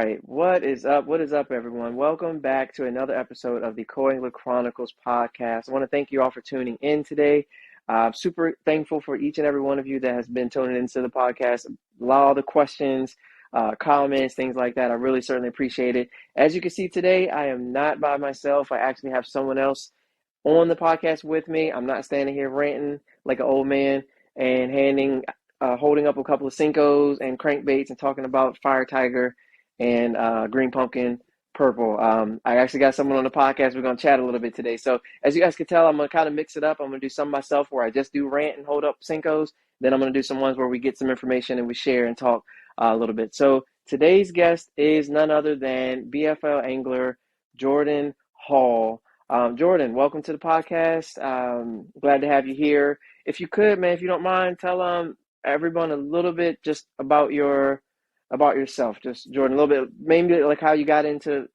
right. What is up? What is up, everyone? Welcome back to another episode of the Coangler Chronicles podcast. I want to thank you all for tuning in today. Super thankful for each and every one of you that has been tuning into the podcast. A lot of the questions, comments, things like that. I really certainly appreciate it. As you can see today, I am not by myself. I actually have someone else on the podcast with me. I'm not standing here ranting like an old man and holding up a couple of Cincos and crankbaits and talking about Fire Tiger and Green Pumpkin Purple. I actually got someone on the podcast. We're going to chat a little bit today. So as you guys can tell, I'm going to kind of mix it up. I'm going to do some myself where I just do rant and hold up Cincos. Then I'm going to do some ones where we get some information and we share and talk a little bit. So today's guest is none other than BFL angler Jordon Hall. Jordon, welcome to the podcast. Glad to have you here. If you could, man, if you don't mind, tell everyone a little bit just about yourself. Just Jordon, a little bit, maybe like how you got into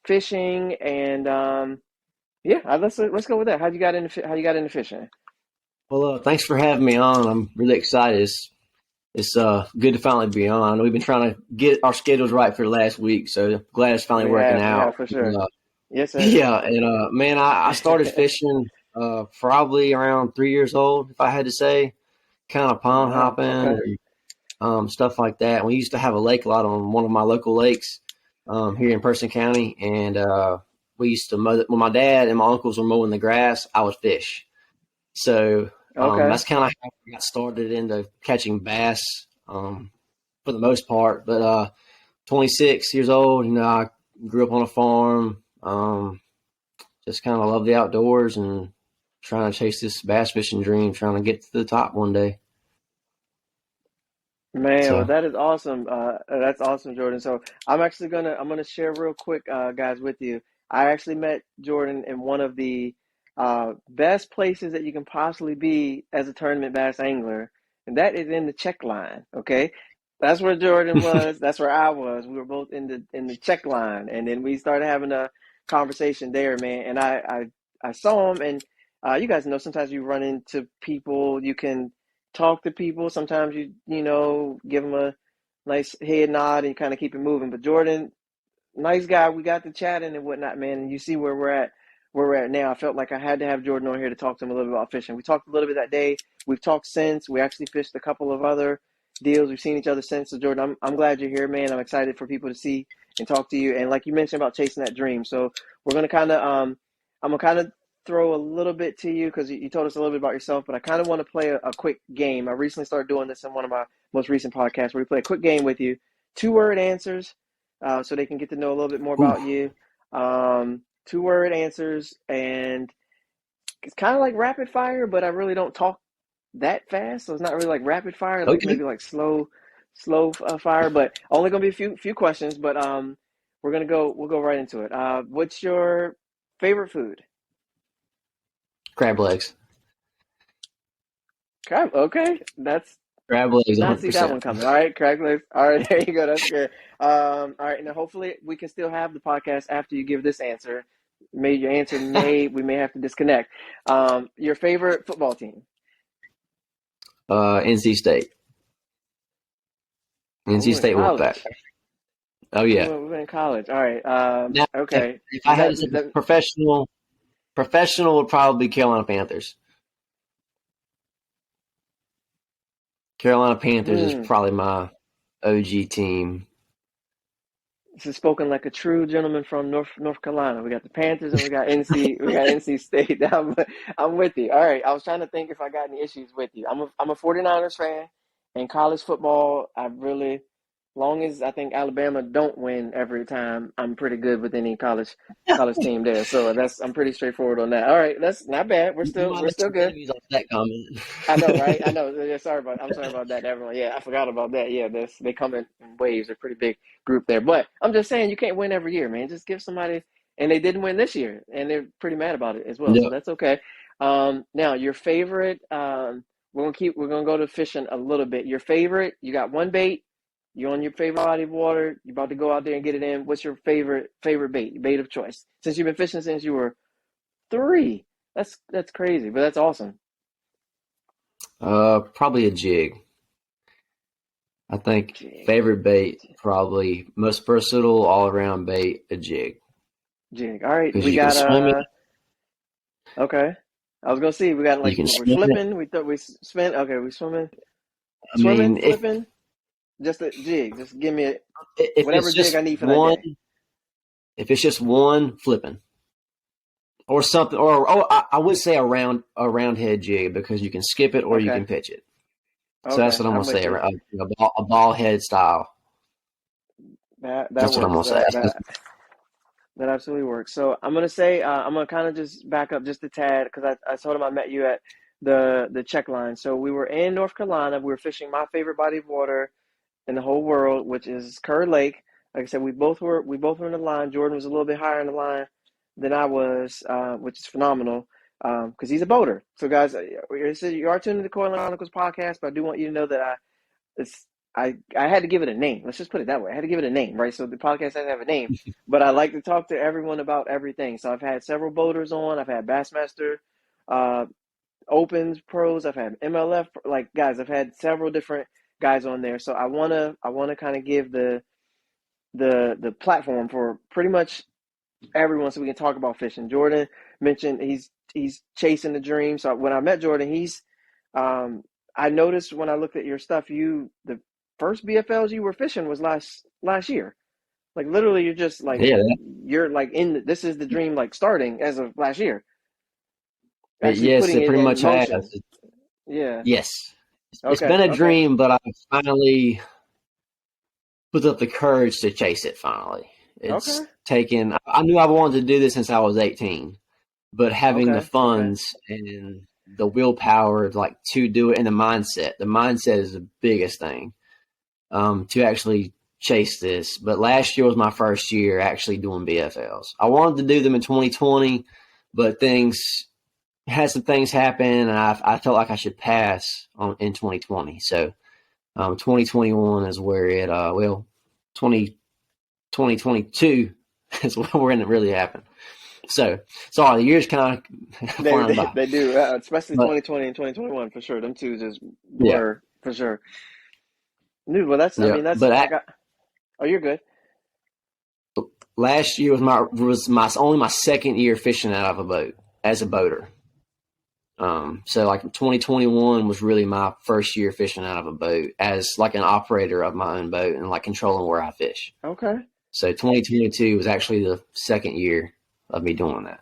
fishing, and let's go with that. How you got into fishing? Well, thanks for having me on. I'm really excited. It's good to finally be on. I know we've been trying to get our schedules right for last week, so glad it's finally working out. Yeah, for sure. Yes, sir. Yeah, and man, I started fishing probably around 3 years old, if I had to say, kind of pond hopping and stuff like that. We used to have a lake a lot on one of my local lakes here in Person County, and we used to mow. When my dad and my uncles were mowing the grass, I would fish. So that's kind of how I got started into catching bass for the most part. But 26 years old, I grew up on a farm. Just kind of love the outdoors and trying to chase this bass fishing dream, trying to get to the top one day. Man, So, well, that is awesome. That's awesome, Jordon. So I'm gonna share real quick, guys, with you. I actually met Jordon in one of the best places that you can possibly be as a tournament bass angler, and that is in the check line. Okay, that's where Jordon was. That's where I was. We were both in the check line, and then we started having a conversation there, man. And I saw him, and you guys know sometimes you run into people, you can talk to people. Sometimes you give them a nice head nod and kind of keep it moving. But Jordon, nice guy. We got to chatting and whatnot, man. And you see where we're at now. I felt like I had to have Jordon on here to talk to him a little bit about fishing. We talked a little bit that day. We've talked since. We actually fished a couple of other deals. We've seen each other since. So Jordon, I'm glad you're here, man. I'm excited for people to see and talk to you. And like you mentioned about chasing that dream. So we're gonna kind of I'm gonna kind of throw a little bit to you because you told us a little bit about yourself, but I kind of want to play a quick game. I recently started doing this in one of my most recent podcasts where we play a quick game with you, 2-word answers, so they can get to know a little bit more about you. 2-word answers, and it's kind of like rapid fire, but I really don't talk that fast, so it's not really like rapid fire, like okay. maybe like slow fire, but only gonna be a few questions. But we'll go right into it. What's your favorite food? Crab legs. Crab. Okay, that's Crab legs, not see that 100%. one coming. All right, crab legs. All right, there you go. That's good. All right, now hopefully we can still have the podcast after you give this answer. We may have to disconnect. Your favorite football team? NC State. NC In State Wolfpack. college. Oh, yeah. We're in college. All right. Now, Okay. if I had to say professional would probably be Carolina Panthers. Carolina Panthers is probably my OG team. This is spoken like a true gentleman from North Carolina. We got the Panthers and we got NC State. I'm with you. All right. I was trying to think if I got any issues with you. I'm a 49ers fan. In college football, long as I think Alabama don't win every time, I'm pretty good with any college team there. So I'm pretty straightforward on that. All right, that's not bad. We're still good. Off that comment. I know, right? I know. Yeah, I'm sorry about that, everyone. Yeah, I forgot about that. Yeah, they come in waves. They're a pretty big group there. But I'm just saying, you can't win every year, man. Just give somebody. And they didn't win this year, and they're pretty mad about it as well. So Yeah. that's okay. Now your favorite. We're gonna go to fishing a little bit. Your favorite. You got one bait. You're on your favorite body of water. You're about to go out there and get it in. What's your favorite bait? Your bait of choice? Since you've been fishing since you were 3. That's crazy, but that's awesome. Probably a jig. I think Jig. favorite bait, probably most versatile all around bait, a jig. Jig. All right, Because we you can got swim it, okay. I was gonna see. We got you like can we're swim it. flipping. We thought we spin. Okay, we swimming, I mean, flipping. Just a jig. Just give me if whatever it's jig just I need for that one, day. if it's just one flipping or something, or I would say a round head jig because you can skip it or you Okay. can pitch it. So that's Okay. what I'm gonna I'm say. with you. A ball head style. That That's what I'm works. gonna say. That absolutely works. So I'm gonna say I'm gonna kind of just back up just a tad because I told him I met you at the check line. So we were in North Carolina. We were fishing my favorite body of water in the whole world, which is Kerr Lake. Like I said, we both were in the line. Jordan was a little bit higher in the line than I was, which is phenomenal because he's a boater. So guys, you are tuned to the Coangler Chronicles podcast, but I do want you to know that it's I had to give it a name. Let's just put it that way. I had to give it a name, right? So the podcast has to have a name. But I like to talk to everyone about everything. So I've had several boaters on. I've had Bassmaster, uh, Opens, pros. I've had MLF. Like guys, I've had several different guys on there. So I wanna kind of give the platform for pretty much everyone so we can talk about fishing. Jordan mentioned he's chasing the dream. So when I met Jordan, um I noticed when I looked at your stuff, the first BFLs you were fishing was last year. Like literally Yeah, you're like this is the dream like starting as of last year. Actually yes, putting it it pretty in much has. motion. Yeah. Yes, it's been Okay. a Okay. dream, but I finally put up the courage to chase it. Finally, it's Okay. taken. I knew I wanted to do this since I was 18, but having the Okay. Okay. funds and the willpower like to do it and the mindset is the biggest thing to actually chase this. But last year was my first year actually doing BFLs. I wanted to do them in 2020, but things had some things happen, and I felt like I should pass on in 2020. So 2021 is where it 20 2022 is when it really happened. So sorry, the years kind of They flying they, by. they do, especially But 2020 and 2021 for sure. Them two just yeah, blur for sure. Dude, well that's I yeah. mean that's But like oh you're good. last year was my only my second year fishing out of a boat as a boater. So like 2021 was really my first year fishing out of a boat as like an operator of my own boat and like controlling where I fish. Okay. So 2022 was actually the second year of me doing that.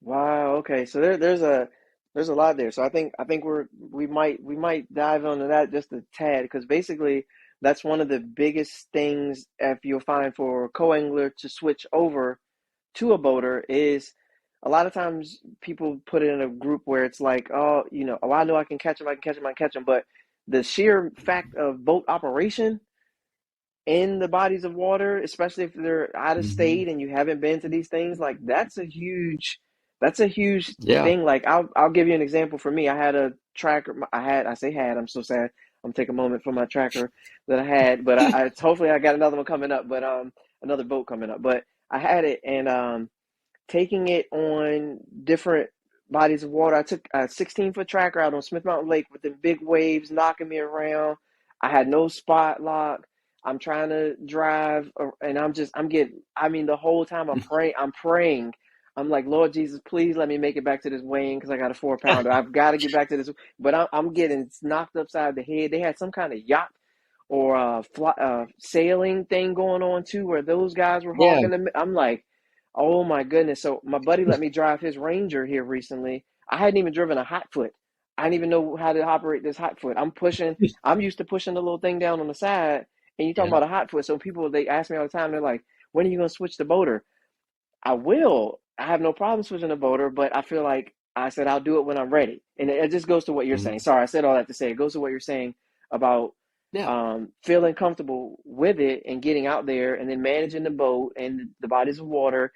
Wow. Okay. So there's a lot there. So I think we might dive onto that just a tad because basically that's one of the biggest things if you'll find for a co-angler to switch over to a boater is a lot of times people put it in a group where it's like, oh, oh, I know I can catch him, I can catch him, I can catch him, but the sheer fact of boat operation in the bodies of water, especially if they're out of Mm-hmm. state and you haven't been to these things, like that's a huge Yeah. thing. Like I'll give you an example for me. I had a tracker. I say had. I'm so sad. I'm taking a moment for my tracker that I had, but I hopefully I got another one coming up. But another boat coming up. But I had it and taking it on different bodies of water. I took a 16-foot tracker out on Smith Mountain Lake with the big waves knocking me around. I had no spot lock. I'm trying to drive, and I'm getting. I mean, the whole time I'm praying. I'm praying. I'm like, Lord Jesus, please let me make it back to this weighing because I got a 4 pounder. I've got to get back to this. But I'm getting knocked upside the head. They had some kind of yacht or sailing thing going on too, where those guys were Yeah. hogging them. I'm like, oh my goodness. So my buddy let me drive his Ranger here recently. I hadn't even driven a hot foot. I didn't even know how to operate this hot foot. I'm used to pushing the little thing down on the side. And you talking Yeah. about a hot foot. So people, they ask me all the time, they're like, when are you going to switch the boater? I will. I have no problem switching the boater, but I feel like I said I'll do it when I'm ready. And it just goes to what you're saying. Mhm. Sorry, I said all that to say it goes to what you're saying about Yeah. feeling comfortable with it and getting out there and then managing the boat and the bodies of water.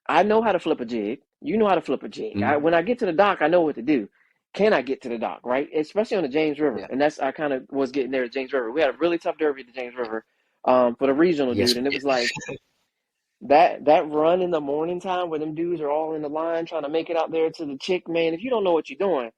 I know how to flip a jig. You know how to flip a jig. Mhm. When I get to the dock, I know what to do. Can I get to the dock, right? Especially on the James River. Yeah. And that's, I kind of was getting there at James River. We had a really tough derby at the James River for the regional Yes, dude. we And it did. was like that run in the morning time where them dudes are all in the line trying to make it out there to the chick, man. If you don't know what you're doing,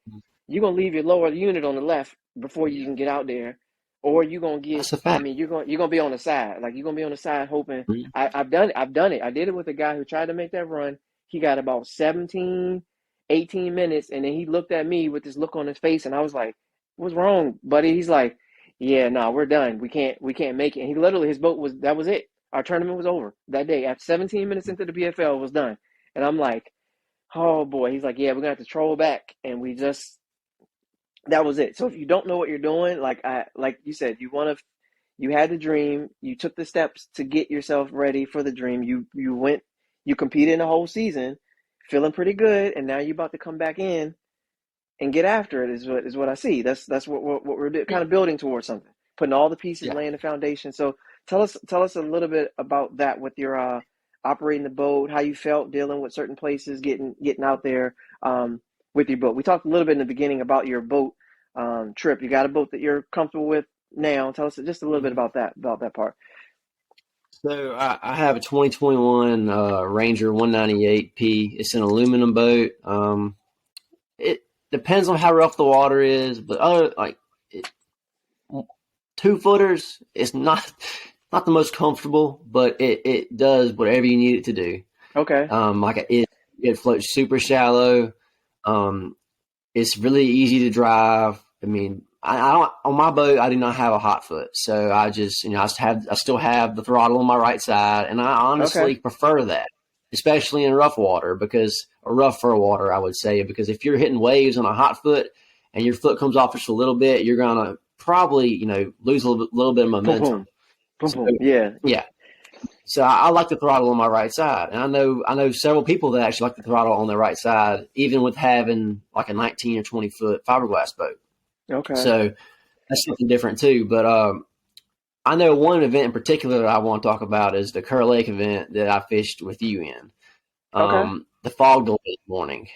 you're going to leave your lower unit on the left before you Yeah. can get out there. or you're gonna get. That's a I fact. mean, you're gonna be on the side. Like you're gonna be on the side hoping. Mhm. I've done it. I've done it. I did it with a guy who tried to make that run. He got about 17, 18 minutes, and then he looked at me with this look on his face, and I was like, "What's wrong, buddy?" He's like, "Yeah, no, we're done. We can't make it." And he literally, his boat was that was it. Our tournament was over that day. After 17 minutes into the BFL, it was done. And I'm like, "Oh boy." He's like, "Yeah, we're gonna have to troll back," and we just that was it. So if you don't know what you're doing, like you said, you had the dream, you took the steps to get yourself ready for the dream. You went, you competed in the whole season, feeling pretty good, and now you're about to come back in and get after it. Is what I see. That's what we're kind of building towards something, putting all the pieces, Yeah. laying the foundation. So tell us a little bit about that with your operating the boat, how you felt dealing with certain places, getting out there with your boat. We talked a little bit in the beginning about your boat trip. You got a boat that you're comfortable with now. Tell us just a little bit Mhm. about that part. So I have a 2021 Ranger 198P. It's an aluminum boat. It depends on how rough the water is, but other like it, 2 footers, it's not the most comfortable, but it does whatever you need it to do. Okay. Like it floats super shallow. Um, it's really easy to drive. I mean, I don't on my boat. I do not have a hot foot, so I just I still have the throttle on my right side, and I Okay. honestly prefer that, especially in rough water or rougher water, I would say, because if you're hitting waves on a hot foot and your foot comes off just a little bit, you're gonna probably lose a little bit of Boom momentum. boom. Boom So boom. Yeah. yeah, so I like the throttle on my right side, and I know several people that actually like the throttle on their right side, even with having like a 19 or 20 foot fiberglass boat. Okay. So that's something different too. But I know one event in particular that I want to talk about is the Kerr Lake event that I fished with you in. Okay. The fog delay morning.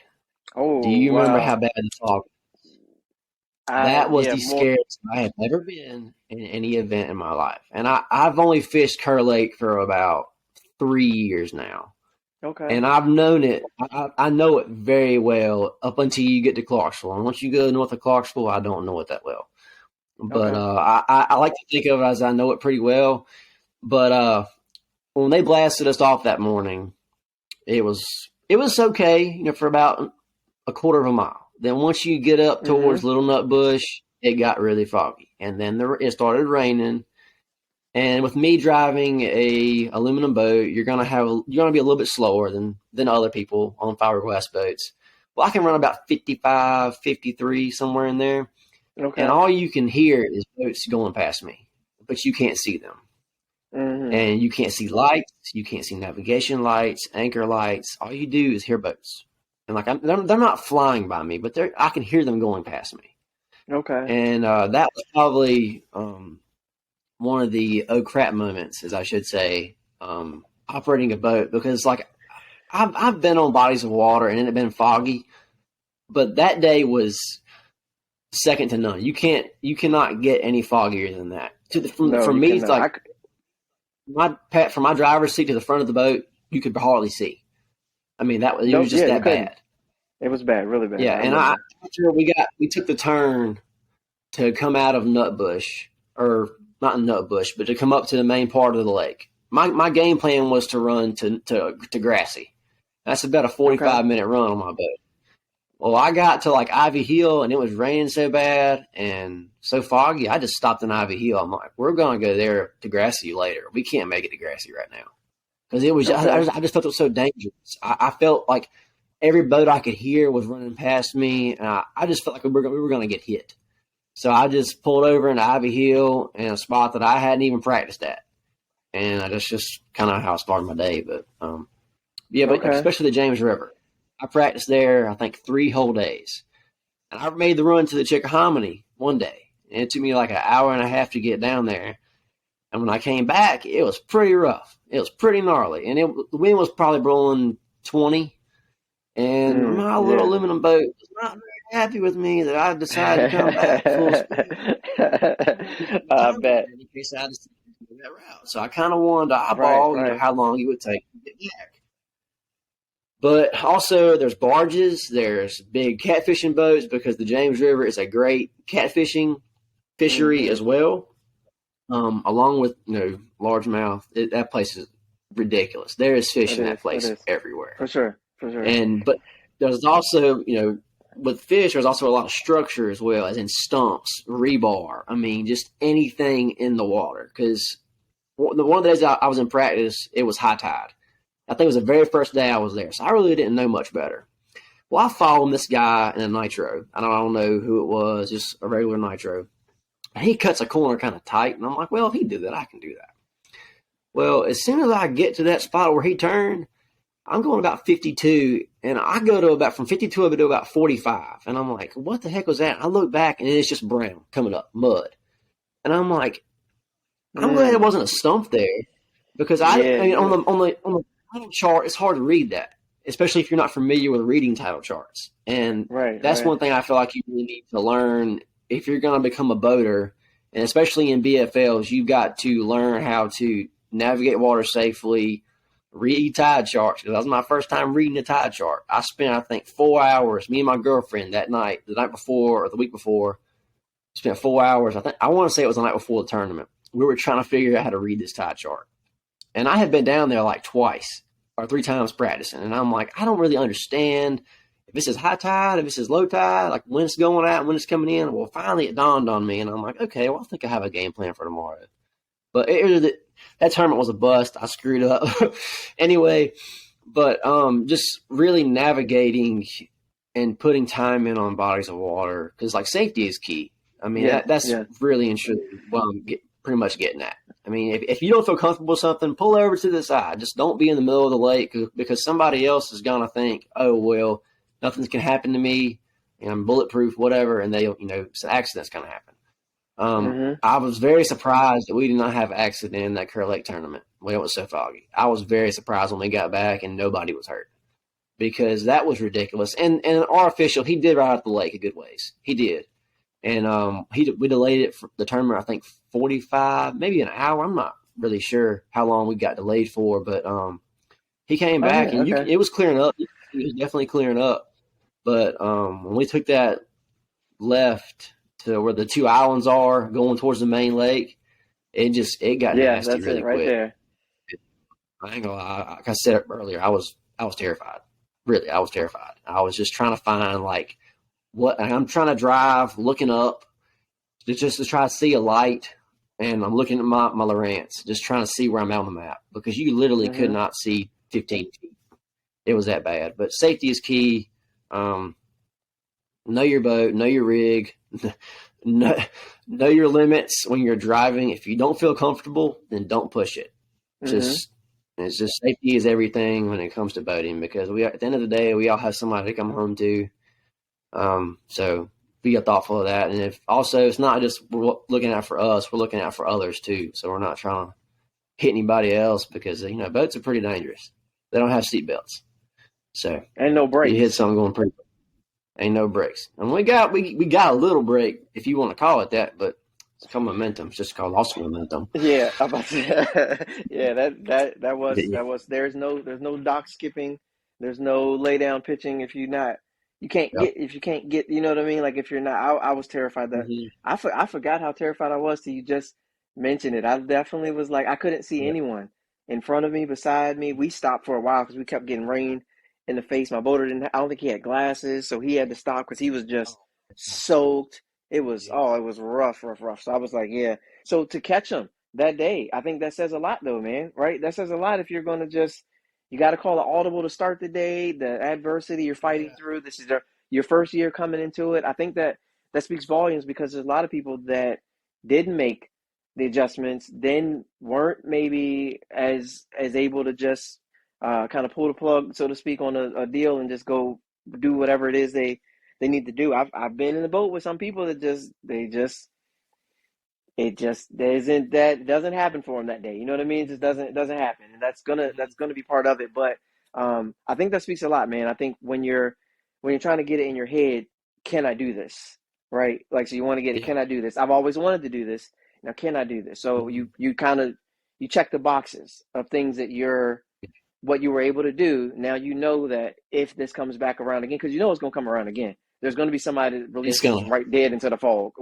Do Oh you remember how wow. bad the fog? I That was yeah the more. scariest I have ever been in any event in my life, and I've only fished Kerr Lake for about 3 years now. Okay. And I've known it. I know it very well up until you get to Clarksville. And once you go north of Clarksville, I don't know it that well. But Okay. I like to think of it as I know it pretty well. But when they blasted us off that morning, it was okay, for about a quarter of a mile. Then once you get up towards Mm-hmm. Little Nut Bush, it got really foggy, and then it started raining. And with me driving a aluminum boat, you're gonna be a little bit slower than other people on fiberglass boats. Well, I can run about 55, 53, somewhere in there, and Okay. all you can hear is boats going past me, but you can't see them, Mm-hmm. and you can't see lights, you can't see navigation lights, anchor lights. All you do is hear boats, and like they're not flying by me, but I can hear them going past me, Okay. and that was probably one of the oh crap moments, as I should say, operating a boat, because like I've been on bodies of water and it had been foggy, but that day was second to none. You cannot get any foggier than that. No, For you me, it's cannot. like from my driver's seat to the front of the boat, you could hardly see. I mean, it was Nope. just Yeah, you that couldn't. bad. It was bad, really bad. Yeah, I and remember. after we took the turn to come out of Nutbush, or not Nutbush, but to come up to the main part of the lake. My game plan was to run to Grassy. That's about a Okay. 45-minute run on my boat. Well, I got to like Ivy Hill, and it was raining so bad and so foggy. I just stopped in Ivy Hill. I'm like, we're going to go there to Grassy later. We can't make it to Grassy right now, because it was Okay. I just felt it was so dangerous. I felt like every boat I could hear was running past me, and I just felt like we were going to get hit. So I just pulled over into Ivy Hill in a spot that I hadn't even practiced at, and that's just kind of how I started my day. But yeah, but Okay. especially the James River, I practiced there I think 3 whole days, and I made the run to the Chickahominy one day, and it took me like an hour and a half to get down there. And when I came back, it was pretty rough. It was pretty gnarly, and the wind was probably blowing 20. And my little Yeah. aluminum boat was not very happy with me that I decided to come back full speed. My I time bet. in case I decided to go that route. So I kind of wanted to Right, eyeball, right. how long it would take to get back. But also, there's barges, there's big catfishing boats, because the James River is a great catfishing fishery Mm-hmm. as well. along with largemouth. That place is ridiculous. There is fish It in that is. It place is. everywhere. For sure. For sure. But there's also, with fish, there's also a lot of structure as well, as in stumps, rebar. I mean, just anything in the water. Because one of the days I was in practice, it was high tide. I think it was the very first day I was there, so I really didn't know much better. Well, I followed this guy in a nitro. I don't know who it was, just a regular nitro. He cuts a corner kind of tight, and I'm like, well, if he did that, I can do that. Well, as soon as I get to that spot where he turned, I'm going about 52, and I go to about, from 52 over to about 45. And I'm like, what the heck was that? I look back, and it's just brown coming up, mud. And I'm like, I'm glad there wasn't a stump there, because I mean, on the title chart, it's hard to read that, especially if you're not familiar with reading title charts. And that's one thing I feel like you really need to learn if you're going to become a boater, and especially in BFLs, you've got to learn how to navigate water safely, read tide charts. Because that was my first time reading the tide chart. I spent, I think, 4 hours, me and my girlfriend that night, the night before or the week before, spent 4 hours. I want to say it was the night before the tournament. We were trying to figure out how to read this tide chart. And I had been down there like twice or 3 times practicing. And I'm like, I don't really understand if this is high tide, if this is low tide, like when it's going out, when it's coming in. Well, finally it dawned on me. And I'm like, okay, well, I think I have a game plan for tomorrow. But that tournament was a bust. I screwed up. Anyway, but just really navigating and putting time in on bodies of water, because like safety is key. I mean, that's really interesting. Well, I'm pretty much getting at. I mean, if you don't feel comfortable with something, pull over to the side. Just don't be in the middle of the lake, because somebody else is going to think, oh, well, nothing can happen to me, and I'm bulletproof, whatever, and an accident's going to happen. I was very surprised that we did not have an accident in that Kerr Lake tournament when it was so foggy. I was very surprised when we got back and nobody was hurt, because that was ridiculous. And our official, he did ride out the lake a good ways. He did. And we delayed it for the tournament, I think 45, maybe an hour. I'm not really sure how long we got delayed for, but he came back and it was clearing up. It was definitely clearing up. But when we took that left to where the 2 islands are going towards the main lake, it got nasty really quick. There. I ain't gonna lie, like I said earlier, I was terrified. Really, I was terrified. I was just trying to find like what I'm trying to drive, looking up just to try to see a light, and I'm looking at my Lowrance, just trying to see where I'm at on the map, because you literally could not see 15 feet. It was that bad. But safety is key. Know your boat, know your rig, know your limits when you're driving. If you don't feel comfortable, then don't push it. It's just safety is everything when it comes to boating, because at the end of the day, we all have somebody to come home to. So be thoughtful of that. And if also, it's not just we're looking out for us, we're looking out for others too. So we're not trying to hit anybody else, because, boats are pretty dangerous. They don't have seat belts. So and no brakes. You hit something going pretty. Ain't no brakes. And we got a little brake, if you want to call it that, but it's called momentum. It's just called lost momentum. Yeah, that was. There's no dock skipping. There's no lay down pitching. If you can't get. You know what I mean? Like if you're not, I was terrified that I forgot how terrified I was till you just mentioned it. I definitely was like, I couldn't see anyone in front of me, beside me. We stopped for a while because we kept getting rain in the face. My boater I don't think he had glasses, so he had to stop because he was just soaked. It was rough. So I was like, yeah. So to catch him that day, I think that says a lot though, man, right? That says a lot if you're going to you got to call an audible to start the day, the adversity you're fighting through. This is your first year coming into it. I think that speaks volumes, because there's a lot of people that didn't make the adjustments, then weren't maybe as able to just kind of pull the plug, so to speak, on a deal and just go do whatever it is they need to do. I've been in the boat with some people that it doesn't happen for them that day. You know what I mean? It just doesn't happen, and that's gonna be part of it. But I think that speaks a lot, man. I think when you're trying to get it in your head, can I do this? Right? Like, so you want to get it. Can I do this? I've always wanted to do this. Now, can I do this? So you check the boxes of things that what you were able to do. Now you know that if this comes back around again, because it's going to come around again. There's going to be somebody that releases right dead into the fog,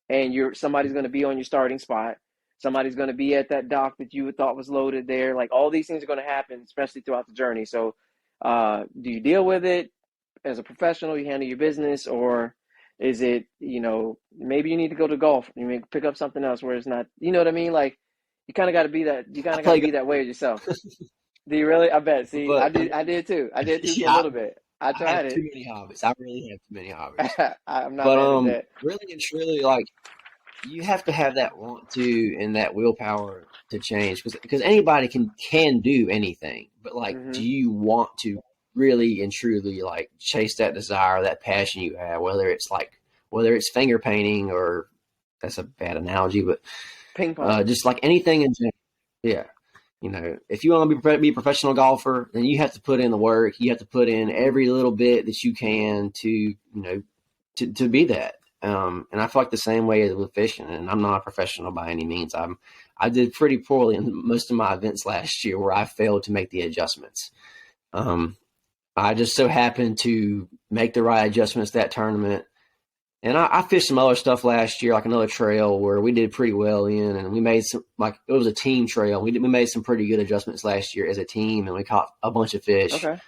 and somebody's going to be on your starting spot. Somebody's going to be at that dock that you thought was loaded there. Like all these things are going to happen, especially throughout the journey. So, do you deal with it as a professional? You handle your business, or is it, maybe you need to go to golf? You may pick up something else where it's not. You know what I mean? Like you kind of got to be that. You kind I of got to play be that way with yourself. Do you really? I bet. See, but I did too. I did too for a yeah, little bit. I I have tried too it. many hobbies. I really have too many hobbies. I'm not But mad at that. really and truly, like you have to have that want to and that willpower to change because anybody can do anything. But like, Hmm. do you want to really and truly like chase that desire, that passion you have? Whether it's finger painting or that's a bad analogy, but Ping pong. just like anything in general. Yeah. If you want to be a professional golfer, then you have to put in the work. You have to put in Hmm. every little bit that you can to be that. And I feel like the same way with fishing. And I'm not a professional by any means. I did pretty poorly in most of my events last year where I failed to make the adjustments. Um, I just so happened to make the right adjustments that tournament. And I fished some other stuff last year, like another trail where we did pretty well in, and we made some, like it was a team trail. We made some pretty good adjustments last year as a team, and we caught a bunch of fish. Okay.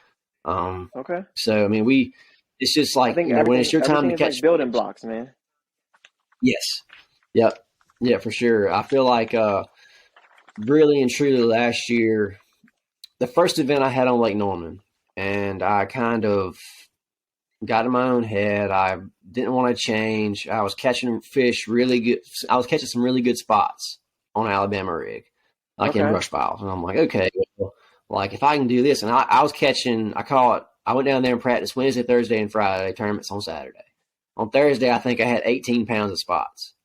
Okay. So I mean, it's just I like think when it's your time everything to is like catch building fish. blocks, man. Yes, yep, yeah, for sure. I feel like really and truly last year, the first event I had on Lake Norman, and I kind of got in my own head. I didn't want to change. I was catching fish really good. I was catching some really good spots on Alabama rig, like in Okay. brush piles. And I'm like, okay, well, like if I can do this, and I went down there and practiced Wednesday, Thursday, and Friday, tournaments on Saturday. On Thursday, I think I had 18 pounds of spots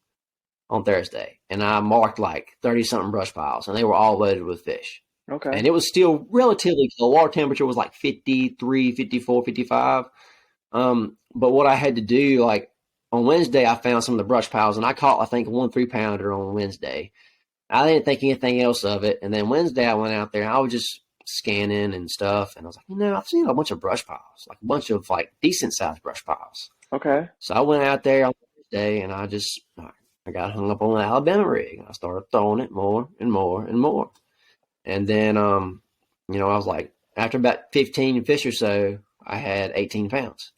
on Thursday, and I marked like 30 something brush piles, and they were all loaded with fish. Okay. And it was still relatively cold. Water temperature was like 53, 54, 55. But what I had to do, like on Wednesday, I found some of the brush piles, and I caught, I think, 1 3-pounder on Wednesday. I didn't think anything else of it. And then Wednesday, I went out there, and I was just scanning and stuff, and I was like, I've seen a bunch of brush piles, like a bunch of like decent sized brush piles. Okay. So I went out there on Thursday, and I got hung up on the Alabama rig, and I started throwing it more and more and more. And then, I was like, after about 15 fish or so, I had 18 pounds.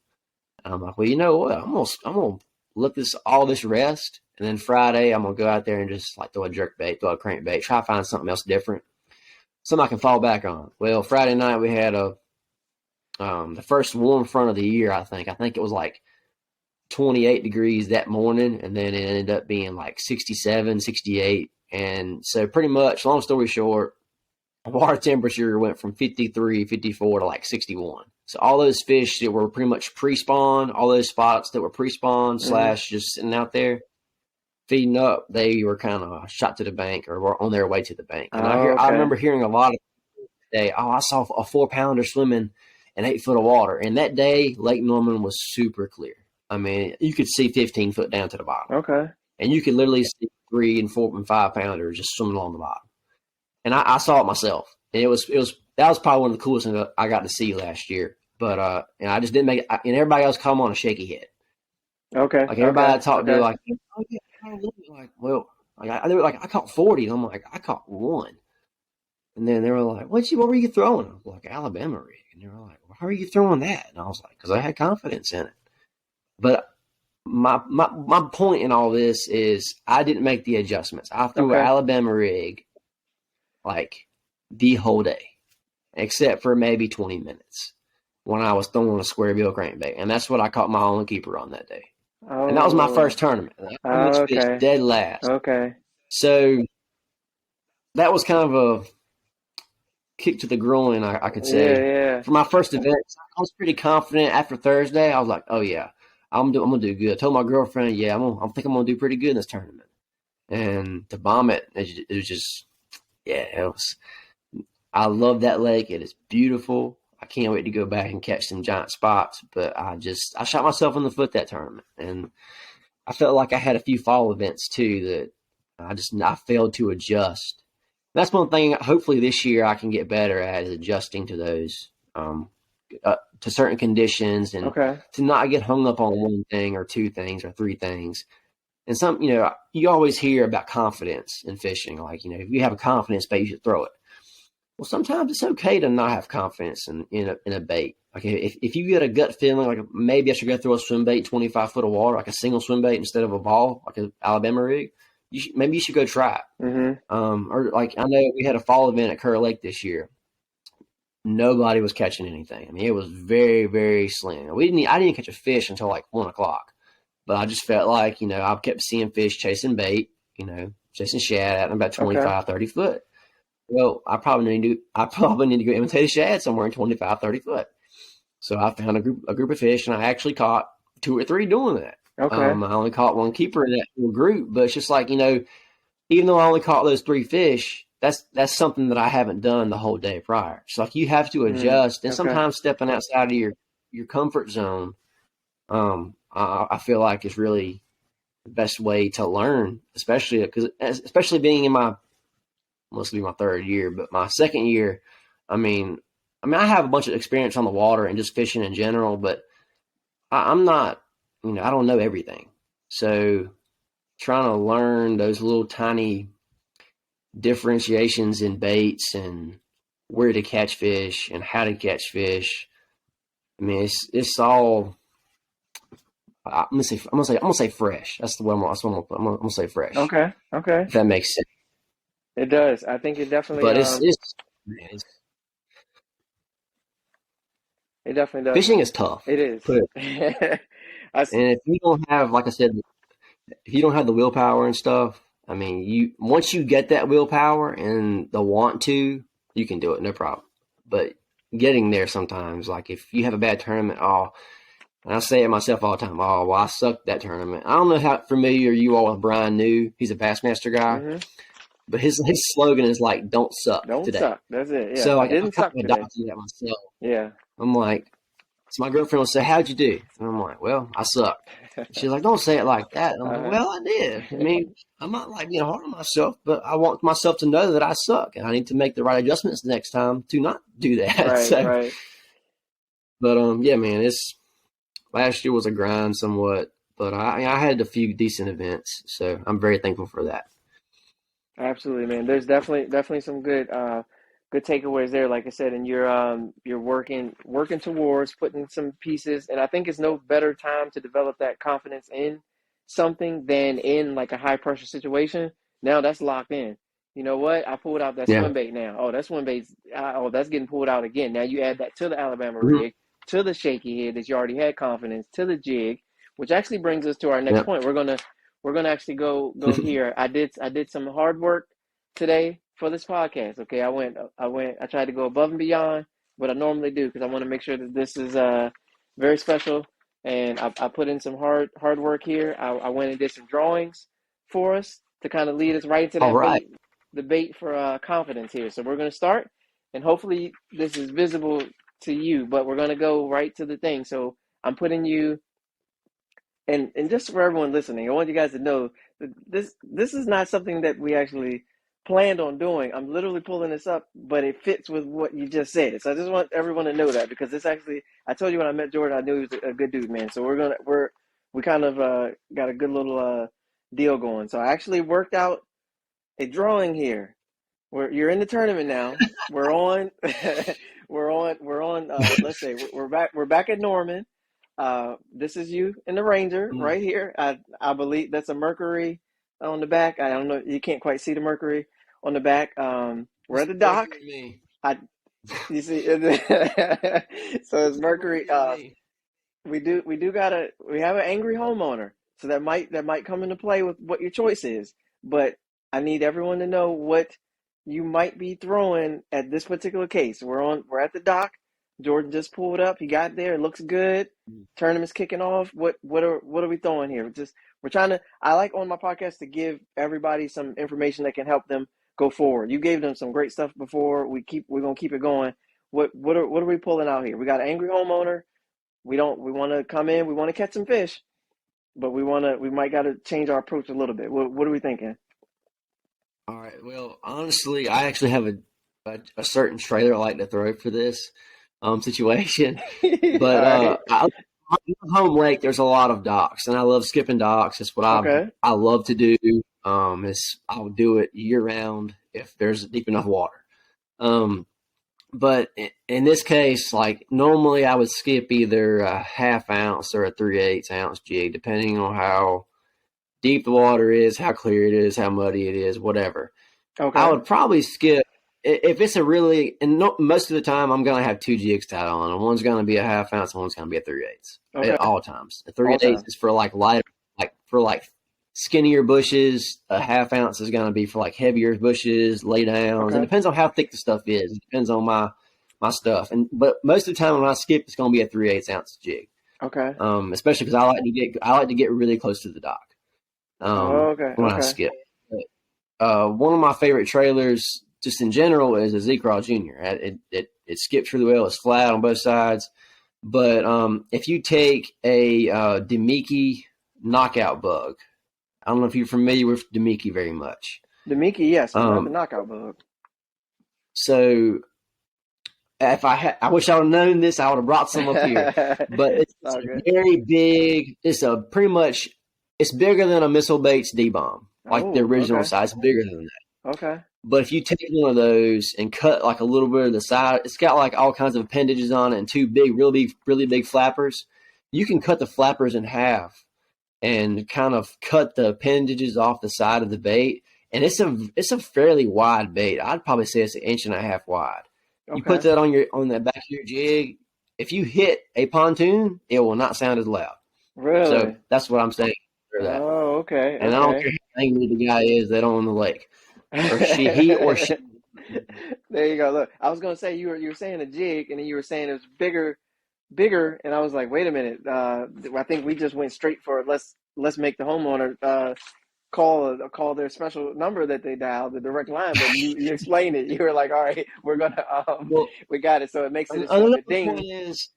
And I'm like, well, you know what? I'm gonna let all this rest, and then Friday I'm gonna go out there and just like throw a jerk bait, throw a crankbait, try to find something else different, something I can fall back on. Well, Friday night we had the first warm front of the year. I think it was like 28 degrees that morning, and then it ended up being like 67, 68. And so pretty much, long story short, water temperature went from 53, 54 to like 61. So all those fish that were pretty much pre-spawn, all those spots that were pre-spawn / Hmm. just sitting out there feeding up, they were kind of shot to the bank or were on their way to the bank. And I Okay. remember hearing a lot of day, I saw a 4-pounder swimming in 8 foot of water. And that day, Lake Norman was super clear. I mean, you could see 15 foot down to the bottom, Okay. and you could literally see 3 and 4 and 5-pounders just swimming along the bottom. And I saw it myself. And that was probably one of the coolest things I got to see last year. But and I just didn't make it. And everybody else come on a shaky head. Okay. Like everybody I Okay. talked to, Okay. like, oh yeah, like, well, they were like, I caught 40. And I'm like, I caught one. And then they were like, what were you throwing? I was like, Alabama rig. And they were like, well, how are you throwing that? And I was like, because I had confidence in it. But my point in all this is I didn't make the adjustments. I threw an Okay. Alabama rig like the whole day, except for maybe 20 minutes when I was throwing a square bill crankbait. And that's what I caught my only keeper on that day. And that was my Oh. first tournament. I pretty much fished Okay. dead last. Okay. So that was kind of a kick to the groin, I could Yeah. say. Yeah. For my first event, I was pretty confident. After Thursday, I was like, oh, yeah, I'm gonna do good. I told my girlfriend, yeah, I think I'm gonna do pretty good in this tournament. And to bomb it was just, yeah, it was. I love that lake. It is beautiful. I can't wait to go back and catch some giant spots. But I shot myself in the foot that tournament, and I felt like I had a few fall events too that I failed to adjust. That's one thing. Hopefully this year I can get better at is adjusting to those, to certain conditions, and Okay. to not get hung up on one thing or two things or three things. And you always hear about confidence in fishing. Like, if you have a confidence bait, you should throw it. Well, sometimes it's okay to not have confidence in a bait. Like if you get a gut feeling like maybe I should go throw a swim bait 25 foot of water, like a single swim bait instead of a ball, like an Alabama rig, maybe you should go try it. Or like I know we had a fall event at Kerr Lake this year. Nobody was catching anything. I mean, it was very, very slim. I didn't catch a fish until like 1:00. But I just felt like, I kept seeing fish chasing bait, chasing shad at about 25, 30 foot. Well, I probably need to go imitate a shad somewhere in 25, 30 foot. So I found a group of fish, and I actually caught 2 or 3 doing that. Okay. I only caught one keeper in that group, but it's just like, even though I only caught those 3 fish, that's something that I haven't done the whole day prior. It's like you have to adjust, and sometimes stepping outside of your comfort zone, I feel like is really the best way to learn, especially being in must be my 3rd year, but my 2nd year, I mean, I have a bunch of experience on the water and just fishing in general, but I'm not, I don't know everything. So trying to learn those little tiny differentiations in baits and where to catch fish and how to catch fish. I mean, it's all. I'm gonna say fresh. That's the way I'm gonna say fresh. Okay. If that makes sense. It does. I think it definitely. But it definitely does. Fishing is tough. It is. And if you don't have, like I said, if you don't have the willpower and stuff, I mean, once you get that willpower and the want to, you can do it, no problem. But getting there sometimes, like if you have a bad tournament, and I say it myself all the time, well, I sucked that tournament. I don't know how familiar you are with Brian New. He's a Bassmaster guy. But his slogan is like, "Don't suck don't today." Suck. That's it. Yeah. So I didn't suck today. Adopted that myself. Yeah. I'm like, so my girlfriend will say, "How'd you do?" And I'm like, "Well, I sucked." She's like, "Don't say it like that." And I'm like, "Well, I did. I mean, I'm not like being hard on myself, but I want myself to know that I suck, and I need to make the right adjustments next time to not do that." Right. But yeah, man, last year was a grind somewhat, but I had a few decent events, so I'm very thankful for that. Absolutely, man. There's definitely some good takeaways there. Like I said, and you're working towards putting some pieces. And I think it's no better time to develop that confidence in something than in like a high pressure situation. Now that's locked in. You know what? I pulled out that swim bait now. Oh, that swim bait's that's getting pulled out again. Now you add that to the Alabama rig, to the shaky head that you already had confidence, to the jig, which actually brings us to our next point. We're gonna actually go here. I did some hard work today for this podcast. Okay, I tried to go above and beyond what I normally do because I want to make sure that this is very special. And I put in some hard work here. I went and did some drawings for us to kind of lead us right into that bait for confidence here. So we're gonna start, and hopefully this is visible to you. But we're gonna go right to the thing. So I'm putting you. And just for everyone listening, I want you guys to know that this is not something that we actually planned on doing. I'm literally pulling this up, but it fits with what you just said. So I just want everyone to know that because this actually, I told you when I met Jordon, I knew he was a good dude, man. So we kind of got a good little deal going. So I actually worked out a drawing here. You're in the tournament now. We're on. we're on. Let's say we're back at Norman. This is you in the Ranger right here. I believe that's a Mercury on the back. I don't know. You can't quite see the Mercury on the back. We're at the dock. You see, so it's Mercury. We have an angry homeowner, so that might come into play with what your choice is. But I need everyone to know what you might be throwing at this particular case. We're at the dock. Jordon just pulled up. He got there. It looks good. Tournament's kicking off. What are we throwing here? We're trying to. I like on my podcast to give everybody some information that can help them go forward. You gave them some great stuff before. We're gonna keep it going. What are we pulling out here? We got an angry homeowner. We want to come in. We want to catch some fish, but we might got to change our approach a little bit. What are we thinking? All right. Well, honestly, I actually have a certain trailer I like to throw for this situation, but home lake, there's a lot of docks, and I love skipping docks. It's what Okay. I love to do. I'll do it year round if there's deep enough water. Um, but in this case, like normally I would skip either a half ounce or a 3/8 ounce jig, depending on how deep the water is, how clear it is, how muddy it is, whatever. I Okay. would probably skip if it's a really, and most of the time I'm going to have two jigs tied on, and one's going to be a half ounce and one's going to be a 3/8 Okay. at all times. The All 3/8 time. is for like lighter, like for like skinnier bushes. A half ounce is going to be for like heavier bushes, lay downs. It Okay. depends on how thick the stuff is. It depends on my stuff. But most of the time when I skip, it's going to be a 3/8 ounce jig. Okay. Especially because I like to get really close to the dock. Okay. When I Okay. skip. One of my favorite trailers, just in general, is a Z-Crawl Junior. It skips really well. It's flat on both sides. But if you take a Demiki knockout bug, I don't know if you're familiar with Demiki very much. The Mickey, yes, but not the Um, knockout bug. so if I wish I would have known this, I would have brought some up here. But It's it's all a good. very big. It's bigger than a missile baits D-bomb, like the Oh, original okay. size. It's bigger than that. Okay. But if you take one of those and cut like a little bit of the side, it's got like all kinds of appendages on it and two big, really big flappers. You can cut the flappers in half and kind of cut the appendages off the side of the bait. And it's a fairly wide bait. I'd probably say it's 1.5 inches wide. You put Okay. that on the back of your jig. If you hit a pontoon, it will not sound as loud. So Really? that's what I'm saying for that. Oh, okay. And I don't care Okay. how angry the guy is that on the lake, or he or she. There you go. Look, I was gonna say you were saying a jig, and then you were saying it was bigger, and I was like, wait a minute. I think we just went straight for let's make the homeowner call their special number that they dialed, the direct line. But you explained it. You were like, all right, we're gonna Well, we got it. So it makes it so if another it dings. point is,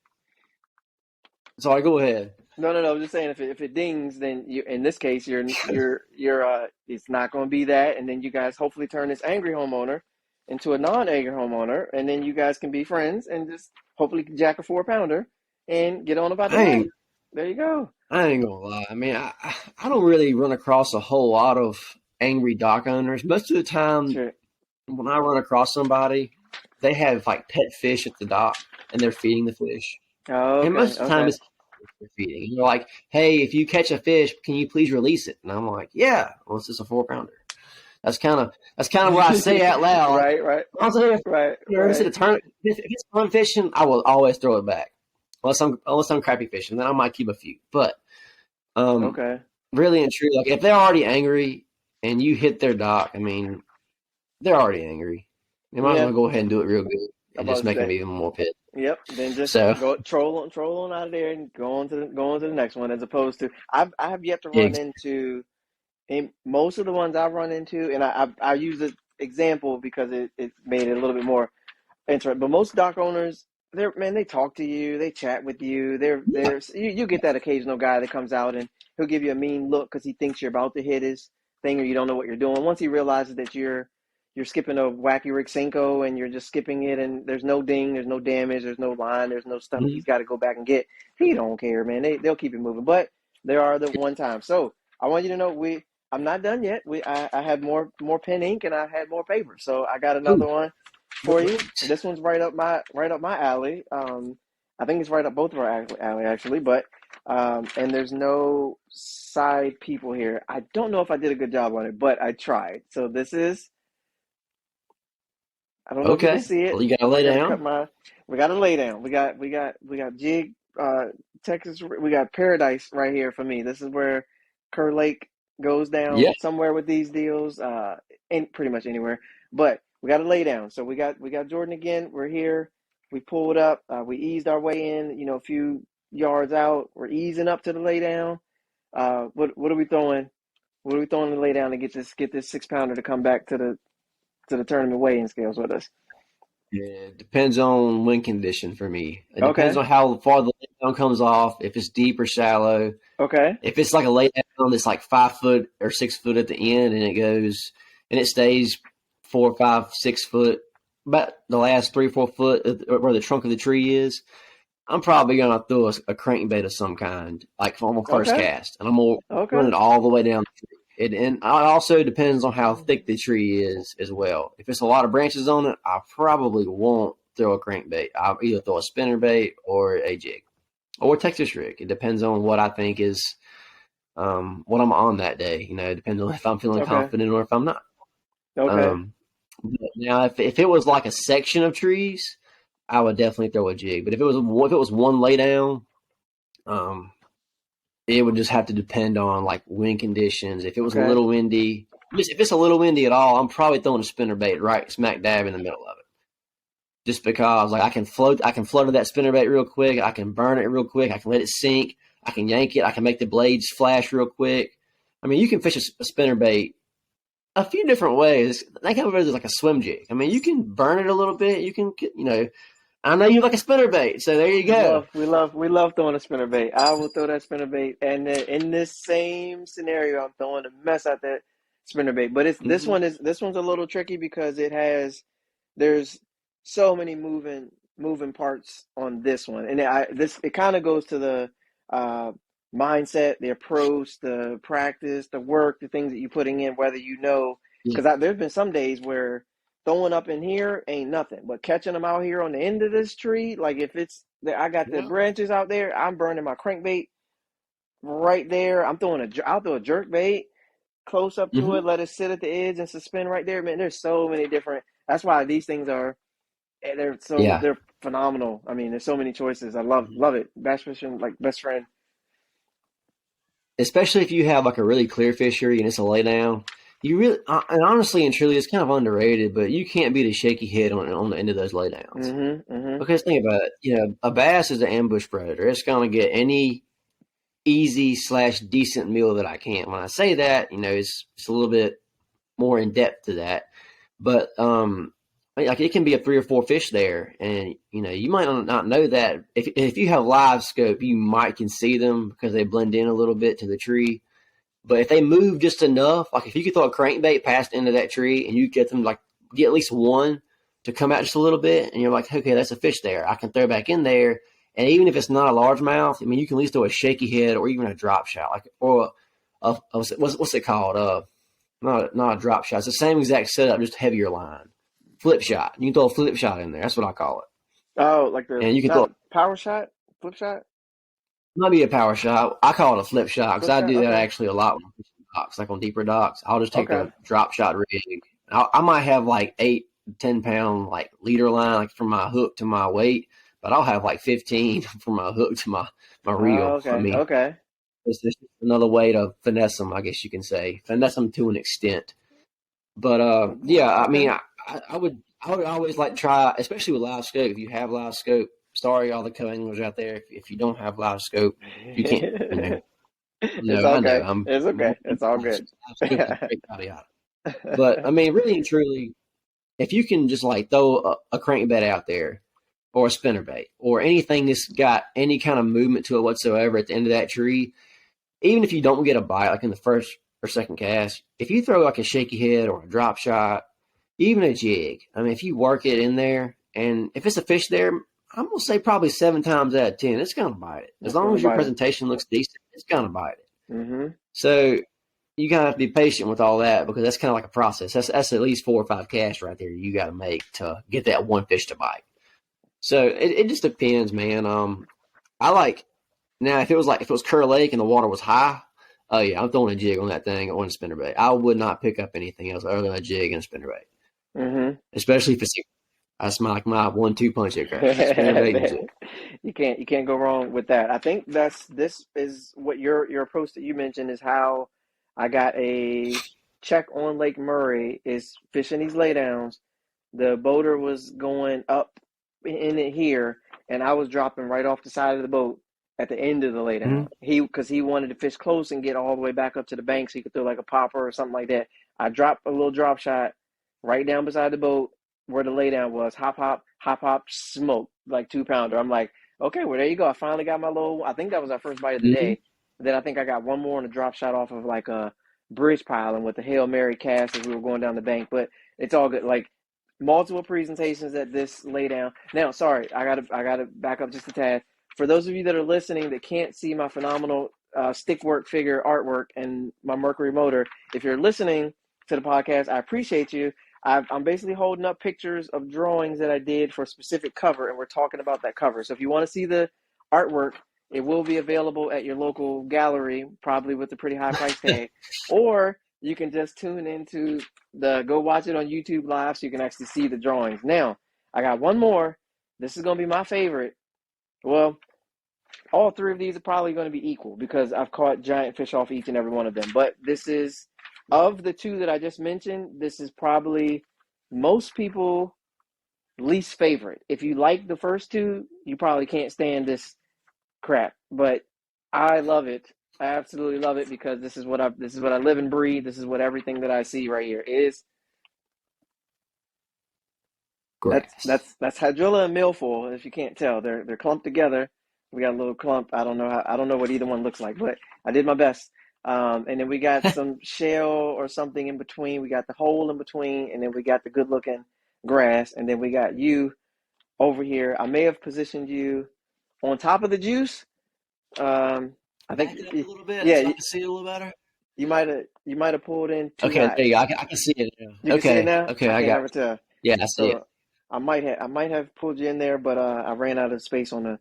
sorry, go ahead. No. I'm just saying if it dings, then you in this case you're it's not going to be that, and then you guys hopefully turn this angry homeowner into a non-angry homeowner, and then you guys can be friends and just hopefully jack a 4 pounder and get on about the I night. ain't, There you go. I ain't gonna lie. I mean, I don't really run across a whole lot of angry dock owners. Most of the time, Sure. when I run across somebody, they have like pet fish at the dock and they're feeding the fish. Oh, And okay. most of the time, Okay. it's they're feeding. And they're like, "Hey, if you catch a fish, can you please release it?" And I'm like, "Yeah." Well, it's just a 4 pounder. That's kind of what I say out loud. Like, Right. Right. I'll say if Right. it's Right. a turn, if it's fun fishing, I will always throw it back. Unless I'm crappy fishing, then I might keep a few. But um, Okay. really and true, like if they're already angry and you hit their dock, I mean, they're already angry. You might as Yeah. well go ahead and do it real good I'm and about just to make them say. even more pissed. Yep. Then just So, go troll on out of there and go on to the next one, as opposed to I have yet to yeah, run into. And most of the ones I've run into, and I use an example because it made it a little bit more interesting. But most dock owners, they talk to you, they chat with you. You get that occasional guy that comes out and he'll give you a mean look because he thinks you're about to hit his thing or you don't know what you're doing. Once he realizes that you're skipping a wacky Rick Cinco and you're just skipping it and there's no ding, there's no damage, there's no line, there's no stuff that he's mhm. got to go back and get. He don't care, man. They'll keep it moving. But there are the one time. So I want you to know I'm not done yet. I had more pen ink and I had more paper. So I got Ooh, another one for you. This one's right up my alley. I think it's right up both of our alley actually, but and there's no side people here. I don't know if I did a good job on it, but I tried. So this is I don't know if you can okay. see it. Well, you gotta I lay got to cut down. my. We got to lay down. We got jig. Texas. We got paradise right here for me. This is where Kerr Lake goes Yeah, down somewhere with these deals. And pretty much anywhere. But we got to lay down. So we got Jordon again. We're here. We pulled up. We eased our way in. A few yards out. We're easing up to the lay down. What are we throwing? What are we throwing to lay down to get this 6 pounder to come back to the tournament weigh-in scales with us? yeah. It depends on wind condition for me. It depends Okay. on how far the lay down comes off. If it's deep or shallow. Okay. If it's like a lay down that's like 5 foot or 6 foot at the end, and it stays 4, 5, 6 foot, about the last 3, 4 foot where the trunk of the tree is. I'm probably gonna throw a crankbait of some kind, like on my first Okay. cast, and I'm gonna run Okay. it all the way down the tree. And it also depends on how thick the tree is as well. If it's a lot of branches on it, I probably won't throw a crankbait. I'll either throw a spinnerbait or a jig or a Texas rig. It depends on what I think is what I'm on that day. It depends on if I'm feeling Okay. confident or if I'm not. Okay. Um, but now, if it was like a section of trees, I would definitely throw a jig. But if it was one lay down, um, it would just have to depend on like wind conditions. If it was a Okay. little windy, if it's a little windy at all, I'm probably throwing a spinnerbait right smack dab in the middle of it. Just because like I can flutter that spinnerbait real quick. I can burn it real quick. I can let it sink. I can yank it. I can make the blades flash real quick. I mean, you can fish a spinnerbait a few different ways. Think of it as like a swim jig. I mean, you can burn it a little bit. You can, I know you like a spinnerbait, so there you go. We love throwing a spinner bait. I will throw that spinner bait, and then in this same scenario, I'm throwing a mess out that spinner bait. But it's Mm-hmm. this one's a little tricky because there's so many moving parts on this one, and it kind of goes to the uh, mindset, the approach, the practice, the work, the things that you're putting in, whether Yeah, because there's been some days where throwing up in here ain't nothing, but catching them out here on the end of this tree, like if I got the yeah, branches out there, I'm burning my crankbait right there. I'll throw a jerk bait close up to mm-hmm. it, let it sit at the edge and suspend right there. Man, there's so many different. That's why these things Yeah. they're phenomenal. I mean, there's so many choices. I Mhm. love it. Bass fishing like best friend. Especially if you have like a really clear fishery and it's a laydown. You really, and honestly and truly, it's kind of underrated, but you can't beat a shaky head on the end of those laydowns. Mm-hmm. Because think about it, a bass is an ambush predator. It's going to get any easy/decent meal that I can. When I say that, it's a little bit more in depth to that. But like it can be a 3 or 4 fish there, and you might not know that. If you have live scope, you might can see them because they blend in a little bit to the tree. But if they move just enough, like if you could throw a crankbait past into that tree and you get them like get at least one to come out just a little bit, and you're like, okay, that's a fish there. I can throw back in there, and even if it's not a largemouth, I mean, you can at least throw a shaky head or even a drop shot, like or what's it called? Not a drop shot. It's the same exact setup, just heavier line. Flip shot. You can throw a flip shot in there. That's what I call it. Oh, like the And you can throw not power shot, flip shot, might be a power shot. I call it a flip shot because flip I shot. do that Okay, actually a lot when I'm fishing docks, like on deeper docks. I'll just take okay. the drop shot rig. I might have like 8, 10 pound like leader line like from my hook to my weight, but I'll have like 15 from my hook to my Oh, reel. I okay, mean, okay. it's just another way to finesse them, I guess you can say. Finesse them to an extent. But yeah, I mean, Okay. I would always like try, especially with live scope. If you have live scope, sorry, all the co-anglers out there. If you don't have live scope, you can't. It's I know. okay. I'm It's okay. It's all live good. scope is great, yada yada. But I mean, really and truly, if you can just like throw a crankbait out there or a spinnerbait or anything that's got any kind of movement to it whatsoever at the end of that tree, even if you don't get a bite, like in the first or second cast, if you throw like a shaky head or a drop shot, even a jig, I mean, if you work it in there and if it's a fish there, I'm going to say probably 7 times out of 10, it's going to bite it. As It's long gonna as your bite it. presentation looks decent, it's going to bite it. Mm-hmm. So you kind of have to be patient with all that because that's kind of like a process. That's at least 4 or 5 casts right there you got to make to get that one fish to bite. So it just depends, man. I like now if it was Kerr Lake and the water was high, oh yeah, I'm throwing a jig on that thing on a spinnerbait. I would not pick up anything else other than a jig and a spinnerbait, Mm-hmm. especially if it's that's my 1-2 punch at crash. Spinnerbait and jig. You can't go wrong with that. I think this is what your approach that you mentioned is how I got a check on Lake Murray is fishing these laydowns. The boater was going up in it here, and I was dropping right off the side of the boat at the end of the Mm-hmm. laydown. Because he wanted to fish close and get all the way back up to the bank so he could throw like a popper or something like that. I dropped a little drop shot right down beside the boat where the laydown was. Hop, hop, smoke like 2 pounder. I'm like, okay, well there you go. I finally got my little. I think that was our first bite of the Mm-hmm. day. Then I think I got one more on a drop shot off of like a bridge piling with the Hail Mary cast as we were going down the bank. But it's all good. Like multiple presentations at this laydown. Now, sorry, I gotta back up just a tad. for those of you that are listening that can't see my phenomenal stick work figure artwork and my Mercury motor, if you're listening to the podcast, I appreciate you. I'm basically holding up pictures of drawings that I did for a specific cover, and we're talking about that cover. So if you want to see the artwork, it will be available at your local gallery, probably with a pretty high price tag, or you can just tune into go watch it on YouTube Live so you can actually see the drawings. Now, I got one more. This is going to be my favorite. Well, all three of these are probably going to be equal because I've caught giant fish off each and every one of them. But this is, of the two that I just mentioned, this is probably most people least favorite. If you like the first two, you probably can't stand this crap. But I love it. I absolutely love it because this is what I live and breathe. This is what everything that I see right here is. Grass. That's hydrilla and milfoil. If you can't tell, they're clumped together. We got a little clump. I don't know what either one looks like, but I did my best. And then we got some shell or something in between. We got the hole in between, and then we got the good looking grass, and then we got you over here. I may have positioned you on top of the juice. I think Back it up a little bit, yeah, so I can see it a little better. you might have pulled in too Okay, high. there you go. I can see it now. You can see it now. Okay, I I can't got ever tell. Yeah, I see it. So I might have pulled you in there, but I ran out of space on the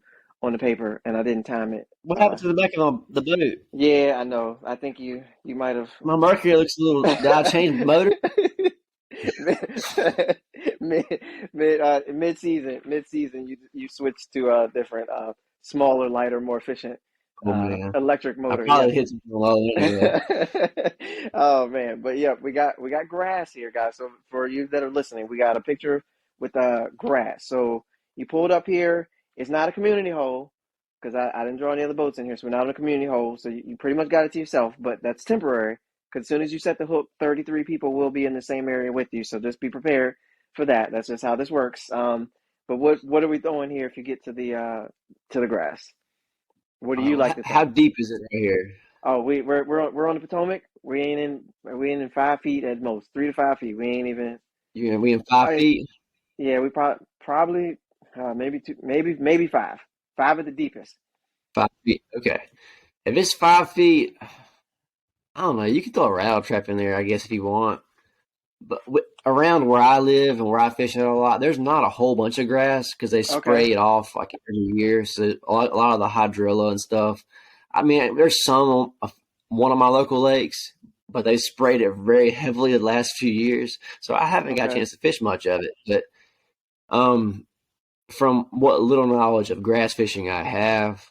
paper and I didn't time it. What happened to the back of the boat? Yeah, I know. I think you might have. My Mercury looks a little. Did I change the motor? mid season, you switched to a different, smaller, lighter, more efficient Oh man, electric I motor. probably hit something low anyway. Oh man, but yeah, we got grass here, guys. So for you that are listening, we got a picture with grass. So you pulled up here. It's not a community hole because I didn't draw any other boats in here, so we're not in a community hole. So you pretty much got it to yourself, but that's temporary. Because as soon as you set the hook, 33 people will be in the same area with you. So just be prepared for that. That's just how this works. But what are we throwing here if you get to the grass? What do you like to throw? How deep is it right here? Oh, we're on the Potomac. We ain't in 5 feet at most, 3 to 5 feet. We ain't even. We in 5 feet? Yeah, we probably maybe two, maybe five. Five at the deepest. 5 feet. Okay. If it's 5 feet, I don't know. You can throw a rattle trap in there, I guess, if you want. But around where I live and where I fish a lot, there's not a whole bunch of grass because they spray it off like every year. So a lot of the hydrilla and stuff. I mean, there's some on one of my local lakes, but they sprayed it very heavily the last few years. So I haven't got a chance to fish much of it. But from what little knowledge of grass fishing I have,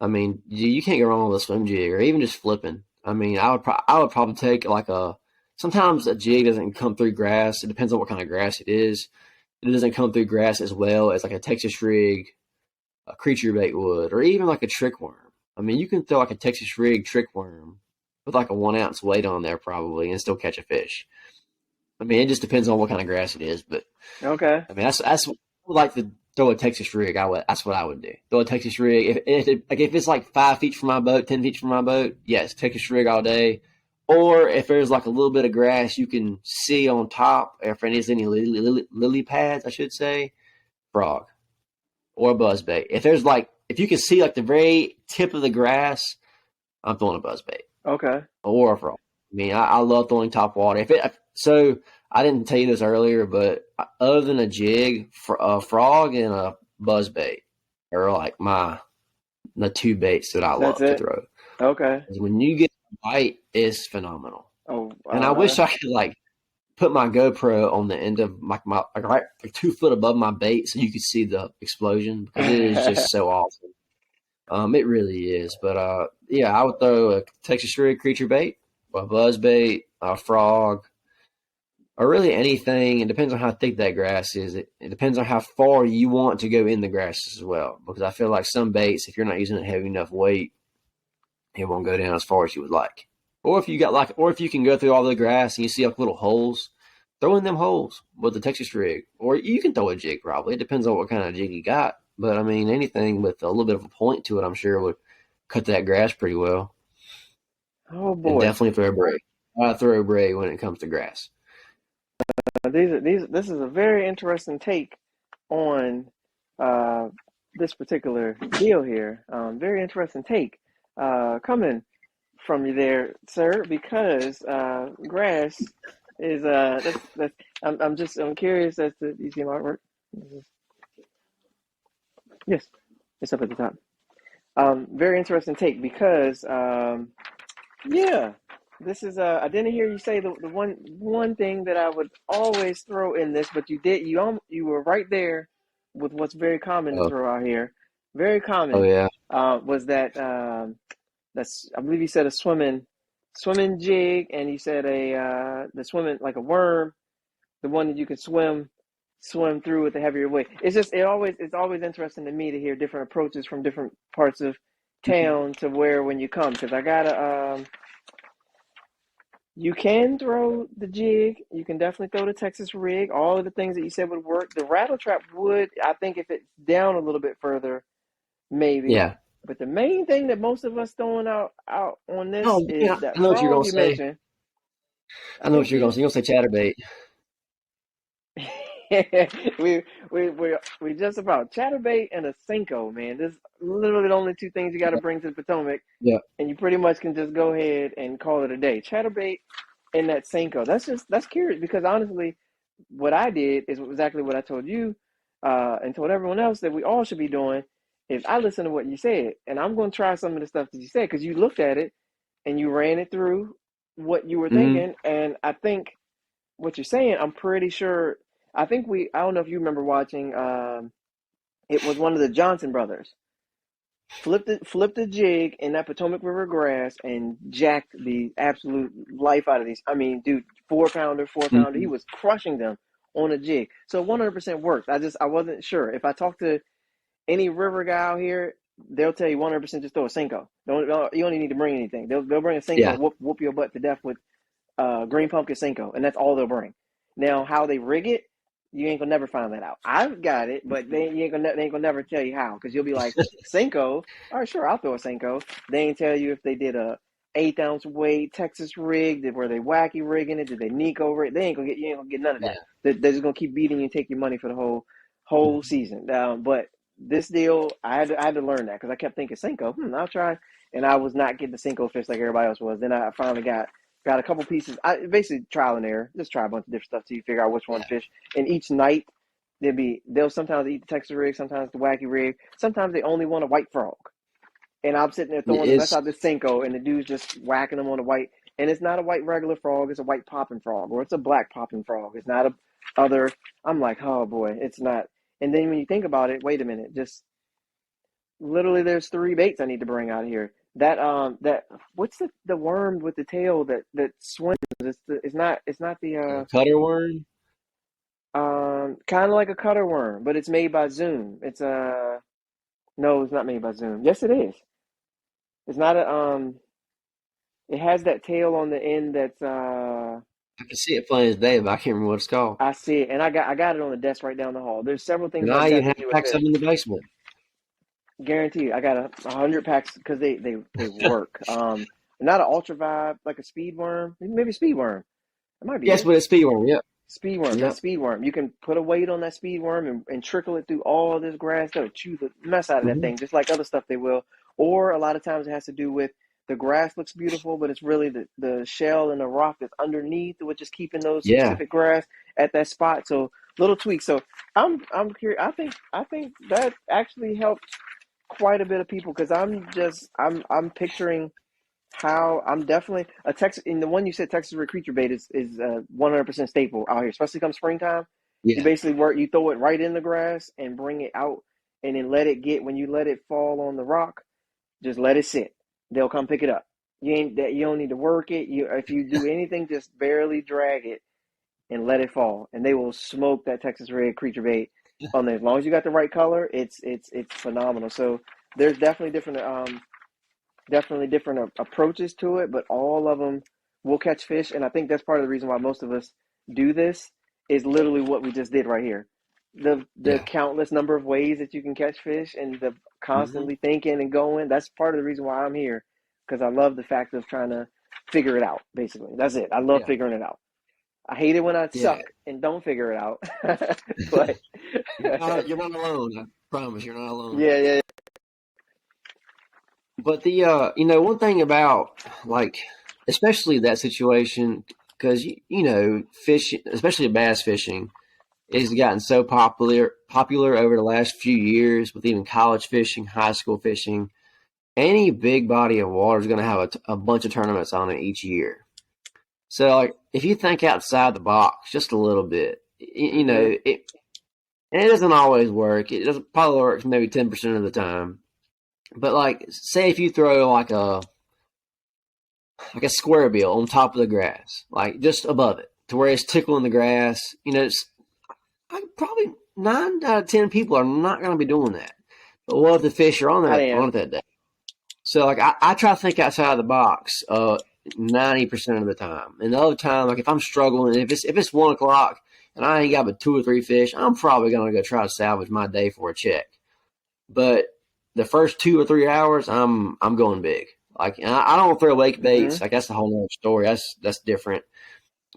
I mean, you can't go wrong with a swim jig or even just flipping. I mean, I would probably take sometimes a jig doesn't come through grass. It depends on what kind of grass it is. It doesn't come through grass as well as like a Texas rig, a creature bait would, or even like a trick worm. I mean, you can throw like a Texas rig trick worm with like a 1 ounce weight on there probably and still catch a fish. I mean, it just depends on what kind of grass it is. But okay, I mean, that's I would like to throw a Texas rig. That's what I would do. Throw a Texas rig. If it's like 5 feet from my boat, 10 feet from my boat, yes, Texas rig all day. Or if there's like a little bit of grass you can see on top, if there is any lily pads, I should say, frog or a buzzbait. If you can see like the very tip of the grass, I'm throwing a buzzbait. Okay. Or a frog. I mean, I love throwing top water. So I didn't tell you this earlier, but other than a jig, a frog and a buzzbait are like the two baits that I love to throw. Okay. When you get a bite, it's phenomenal. Oh, and I wish I could like put my GoPro on the end of my 2 foot above my bait so you could see the explosion because it is just so awesome. It really is. But yeah, I would throw a Texas rig creature bait, a buzzbait, a frog, or really anything. It depends on how thick that grass is. It depends on how far you want to go in the grass as well. Because I feel like some baits, if you're not using a heavy enough weight, it won't go down as far as you would like. Or if you can go through all the grass and you see like little holes, throw in them holes with the Texas rig. Or you can throw a jig probably. It depends on what kind of jig you got. But I mean, anything with a little bit of a point to it, I'm sure would cut that grass pretty well. Oh boy! And definitely throw a braid. I throw a braid when it comes to grass. This is a very interesting take on this particular deal here. Very interesting take coming from you there, sir, because grass is that's I'm curious as to you see my artwork. Yes, it's up at the top. Very interesting take because yeah, this is I didn't hear you say the one thing that I would always throw in this, but you were right there with what's very common to Oh, throw out here. Very oh common yeah. was that that's I believe you said a swimming jig, and you said a the swimming like a worm, the one that you can swim through with the heavier weight. It's always interesting to me to hear different approaches from different parts of town to where when you come, because I gotta you can throw the jig. You can definitely throw the Texas rig. All of the things that you said would work. The rattle trap would, I think, if it's down a little bit further, maybe. Yeah. But the main thing that most of us throwing out on this Oh, is yeah. I that know what you're frog gonna you say. mentioned. I know what Thank you're gonna you. say. You're gonna say chatterbait. we we just about chatterbait and a Cinco, man. There's literally the only two things you got to bring to the Potomac, Yeah. and you pretty much can just go ahead and call it a day. Chatterbait and that Cinco. That's curious because honestly, what I did is exactly what I told you, and told everyone else that we all should be doing. Is I listened to what you said, and I'm going to try some of the stuff that you said because you looked at it and you ran it through what you were Hmm. thinking, and I think what you're saying, I'm pretty sure. I don't know if you remember watching. It was one of the Johnson brothers flipped the jig in that Potomac River grass and jacked the absolute life out of these. I mean, dude, 4 pounder, 4 pounder. He Hmm. was crushing them on a jig. So 100% worked. I wasn't sure. If I talk to any river guy out here, they'll tell you 100% just throw a Cinco. You don't even need to bring anything. They'll bring a Cinco, Yeah. whoop your butt to death with green pumpkin Cinco, and that's all they'll bring. Now, how they rig it, you ain't gonna never find that out. I've got it, but they ain't gonna never tell you how, because you'll be like Cinco. All right, sure, I'll throw a Cinco. They ain't tell you if they did a 1/8 ounce weight Texas rig. Were they wacky rigging it? Did they Nico rig? You ain't gonna get none of that. Yeah. They're just gonna keep beating you and take your money for the whole season. But this deal, I had to learn that because I kept thinking Cinco. I'll try, and I was not getting the Cinco fish like everybody else was. Then I finally got a couple pieces. I basically trial and error. Just try a bunch of different stuff till you figure out which one to Yeah. fish. And each night they'll sometimes eat the Texas rig, sometimes the wacky rig, sometimes they only want a white frog. And I'm sitting there throwing the mess It's out the Cinco, and the dude's just whacking them on the white. And it's not a white regular frog; it's a white popping frog, or it's a black popping frog. It's not a other. I'm like, oh boy, it's not. And then when you think about it, wait a minute, just literally, there's three baits I need to bring out of here. That what's the worm with the tail that swims? It's not the a cutter worm. kind of like a cutter worm, but it's made by Zoom. It's no, it's not made by Zoom. Yes, it is. It's not a It has that tail on the end that's I can see it plain as day, but I can't remember what it's called. I see it, and I got it on the desk right down the hall. There's several things And I like even that have you would packs of fish. them in the basement. Guarantee you, I got 100 packs because they work. Not an ultra vibe like a speed worm, maybe speed worm. It might be Yes, it. but it's speed worm. Yep. Speed worm, that Yep. speed worm. You can put a weight on that speed worm and trickle it through all this grass. They'll chew the mess out of that Hmm. thing, just like other stuff they will. Or a lot of times it has to do with the grass looks beautiful, but it's really the shell and the rock that's underneath, which is keeping those Yeah. specific grass at that spot. So little tweaks. So I'm curious. I think that actually helped quite a bit of people because I'm picturing how I'm definitely a Texas in the one you said Texas red creature bait is 100% staple out here, especially come springtime. You Yeah. basically you throw it right in the grass and bring it out, and then when you let it fall on the rock, just let it sit. They'll come pick it up. You don't need to work it. If you do anything, just barely drag it and let it fall, and they will smoke that Texas red creature bait on there. As long as you got the right color, it's phenomenal. So there's definitely different approaches to it, but all of them will catch fish. And I think that's part of the reason why most of us do this is literally what we just did right here. The Yeah. countless number of ways that you can catch fish and the Hmm. constantly thinking and going. That's part of the reason why I'm here because I love the fact of trying to figure it out. Basically, that's it. I love Yeah. figuring it out. I hate it when I Yeah. suck and don't figure it out, but You're not alone. Promise you're not alone. Yeah, yeah. But one thing about like, especially that situation, because fishing, especially bass fishing, has gotten so popular over the last few years with even college fishing, high school fishing. Any big body of water is going to have a bunch of tournaments on it each year. So, like, if you think outside the box just a little bit, Mm-hmm. and it doesn't always work. It doesn't probably works maybe 10% of the time. But like, say if you throw like a square bill on top of the grass, like just above it, to where it's tickling the grass, it's probably 9 out of 10 people are not going to be doing that. But what if the fish are I on am. it that day? So like, I try to think outside the box 90% of the time, and the other time, like if I'm struggling, if it's 1 o'clock and I ain't got but 2 or 3 fish, I'm probably going to go try to salvage my day for a check. But the first 2 or 3 hours, I'm going big. Like I don't throw wake Mm-hmm. baits. Like that's a whole other story. That's different.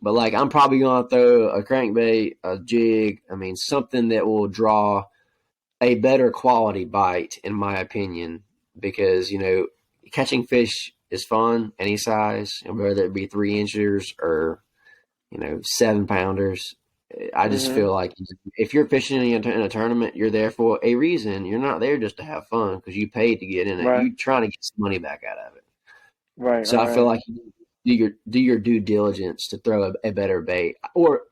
But like I'm probably gonna throw a crankbait, a jig. I mean something that will draw a better quality bite, in my opinion, because catching fish is fun any size, and whether it be 3 inchers or 7 pounders. I just Mm-hmm. feel like if you're fishing in a tournament, you're there for a reason. You're not there just to have fun because you paid to get in it. Right. You're trying to get some money back out of it. Right. So I feel Right. like you do your due diligence to throw a better bait, or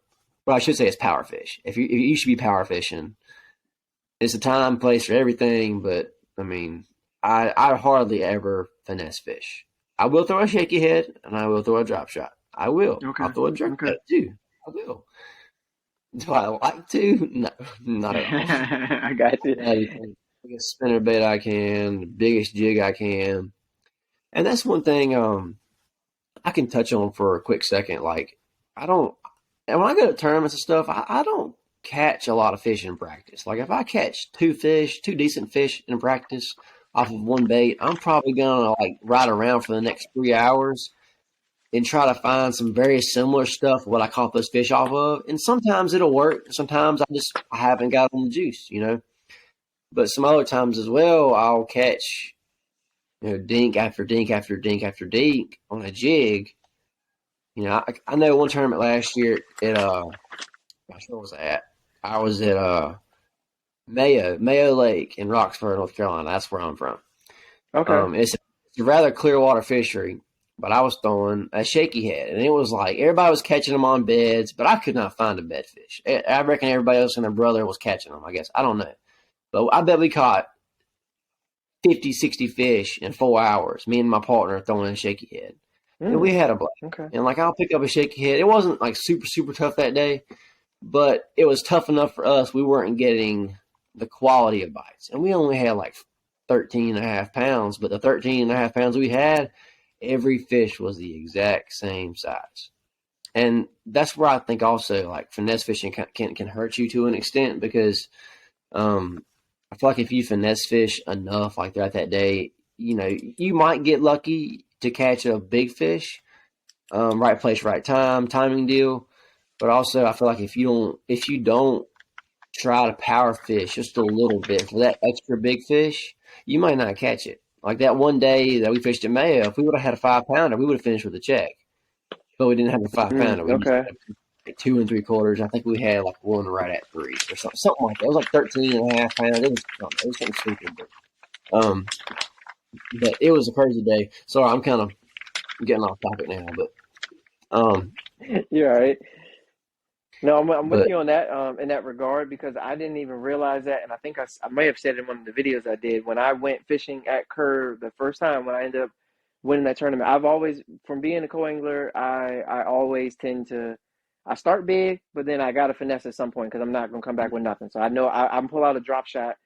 well, I should say it's power fish. If you should be power fishing, it's a time, place for everything. But I mean, I hardly ever finesse fish. I will throw a shaky head and I will throw a drop shot. I will. I'll Okay. throw a jerk Okay. head too. I will. Do I like to? No, not at all. I got you. Yeah, the biggest spinner bait I can, the biggest jig I can, and that's one thing I can touch on for a quick second. Like I don't, and when I go to tournaments and stuff, I don't catch a lot of fish in practice. Like if I catch 2 decent fish in practice off of one bait, I'm probably gonna like ride around for the next 3 hours and try to find some very similar stuff what I caught those fish off of. And sometimes it'll work. Sometimes I haven't got on the juice. But some other times as well, I'll catch dink after dink after dink after dink on a jig. I know one tournament last year at gosh, where was I at? I was at Mayo Lake in Roxford, North Carolina. That's where I'm from. Okay. It's a rather clear water fishery, but I was throwing a shaky head, and it was like everybody was catching them on beds, but I could not find a bed fish. I reckon everybody else and their brother was catching them. I guess I don't know, but I bet we caught 50, 60 fish in 4 hours. Me and my partner throwing a shaky head, and we Mm. had a blast. Okay. And like I'll pick up a shaky head. It wasn't like super super tough that day, but it was tough enough for us. We weren't getting the quality of bites, and we only had like 13 and a half pounds. But the 13 and a half pounds we had, every fish was the exact same size. And that's where I think also like finesse fishing can hurt you to an extent because I feel like if you finesse fish enough like throughout that day, you might get lucky to catch a big fish, right place, right time, timing deal. But also, I feel like if you don't try to power fish just a little bit for that extra big fish, you might not catch it. Like that one day that we fished at Mayo, if we would have had a 5 pounder, we would have finished with a check. But we didn't have a 5 pounder. We just Okay. had like 2 3/4. I think we had like one right at three or something like that. It was like 13 and a half pounds. It was something stupid. But it was a crazy day. Sorry, I'm kind of getting off topic now, um, You're all right. No, I'm with but you on that in that regard because I didn't even realize that, and I think I may have said it in one of the videos I did when I went fishing at Kerr the first time when I ended up winning that tournament. I've always, from being a co-angler, I always tend to I start big, but then I got to finesse at some point because I'm not gonna come back with nothing. So I know I'm pull out a drop shot.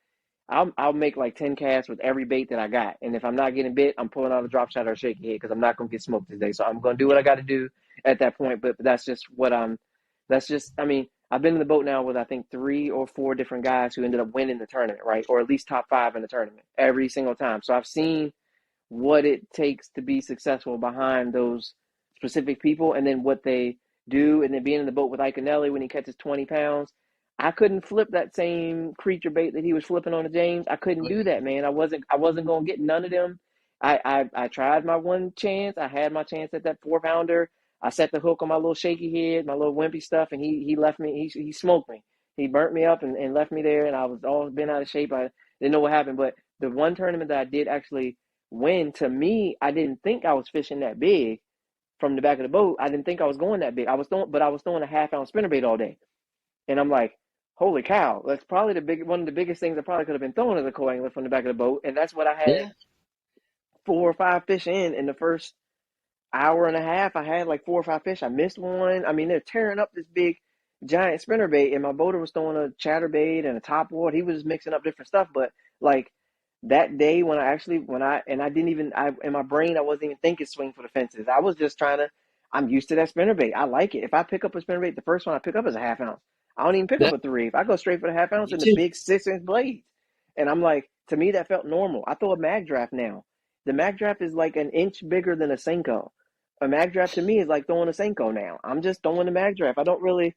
I'll make like 10 casts with every bait that I got, and if I'm not getting bit, I'm pulling out a drop shot or a shaky head because I'm not gonna get smoked today. So I'm gonna do what I got to do at that point. But that's just what I'm. That's just. I mean, I've been in the boat now with I think 3 or 4 different guys who ended up winning the tournament, right, or at least top 5 in the tournament every single time. So I've seen what it takes to be successful behind those specific people, and then what they do, and then being in the boat with Ike Anelli when he catches 20 pounds. I couldn't flip that same creature bait that he was flipping on the James. I couldn't do that, man. I wasn't gonna get none of them. I tried my one chance. I had my chance at that 4 pounder. I set the hook on my little shaky head, my little wimpy stuff, and he left me. He smoked me. He burnt me up and left me there, and I was all bent out of shape. I didn't know what happened. But the one tournament that I did actually win, to me, I didn't think I was fishing that big from the back of the boat. I didn't think I was going that big. I was throwing a 1/2 ounce spinnerbait all day. And I'm like, holy cow, that's probably one of the biggest things I probably could have been throwing as a co-angler from the back of the boat. And that's what I had Yeah. 4 or 5 fish in the first hour and a half. I had like 4 or 5 fish. I missed one. I mean, they're tearing up this big giant spinnerbait, and my boater was throwing a chatterbait and a topwater. He was mixing up different stuff, but like that day I didn't even in my brain I wasn't even thinking swing for the fences. I was just trying to. I'm used to that spinnerbait. I like it. If I pick up a spinnerbait, the first one I pick up is a 1/2 ounce. I don't even pick up That, a 3. If I go straight for the 1/2 ounce me and the too. big 6-inch blades, and I'm like, to me that felt normal. I throw a mag draft now. The mag draft is like an inch bigger than a Senko. A mag draft to me is like throwing a Senko now. I'm just throwing the mag draft. I don't really.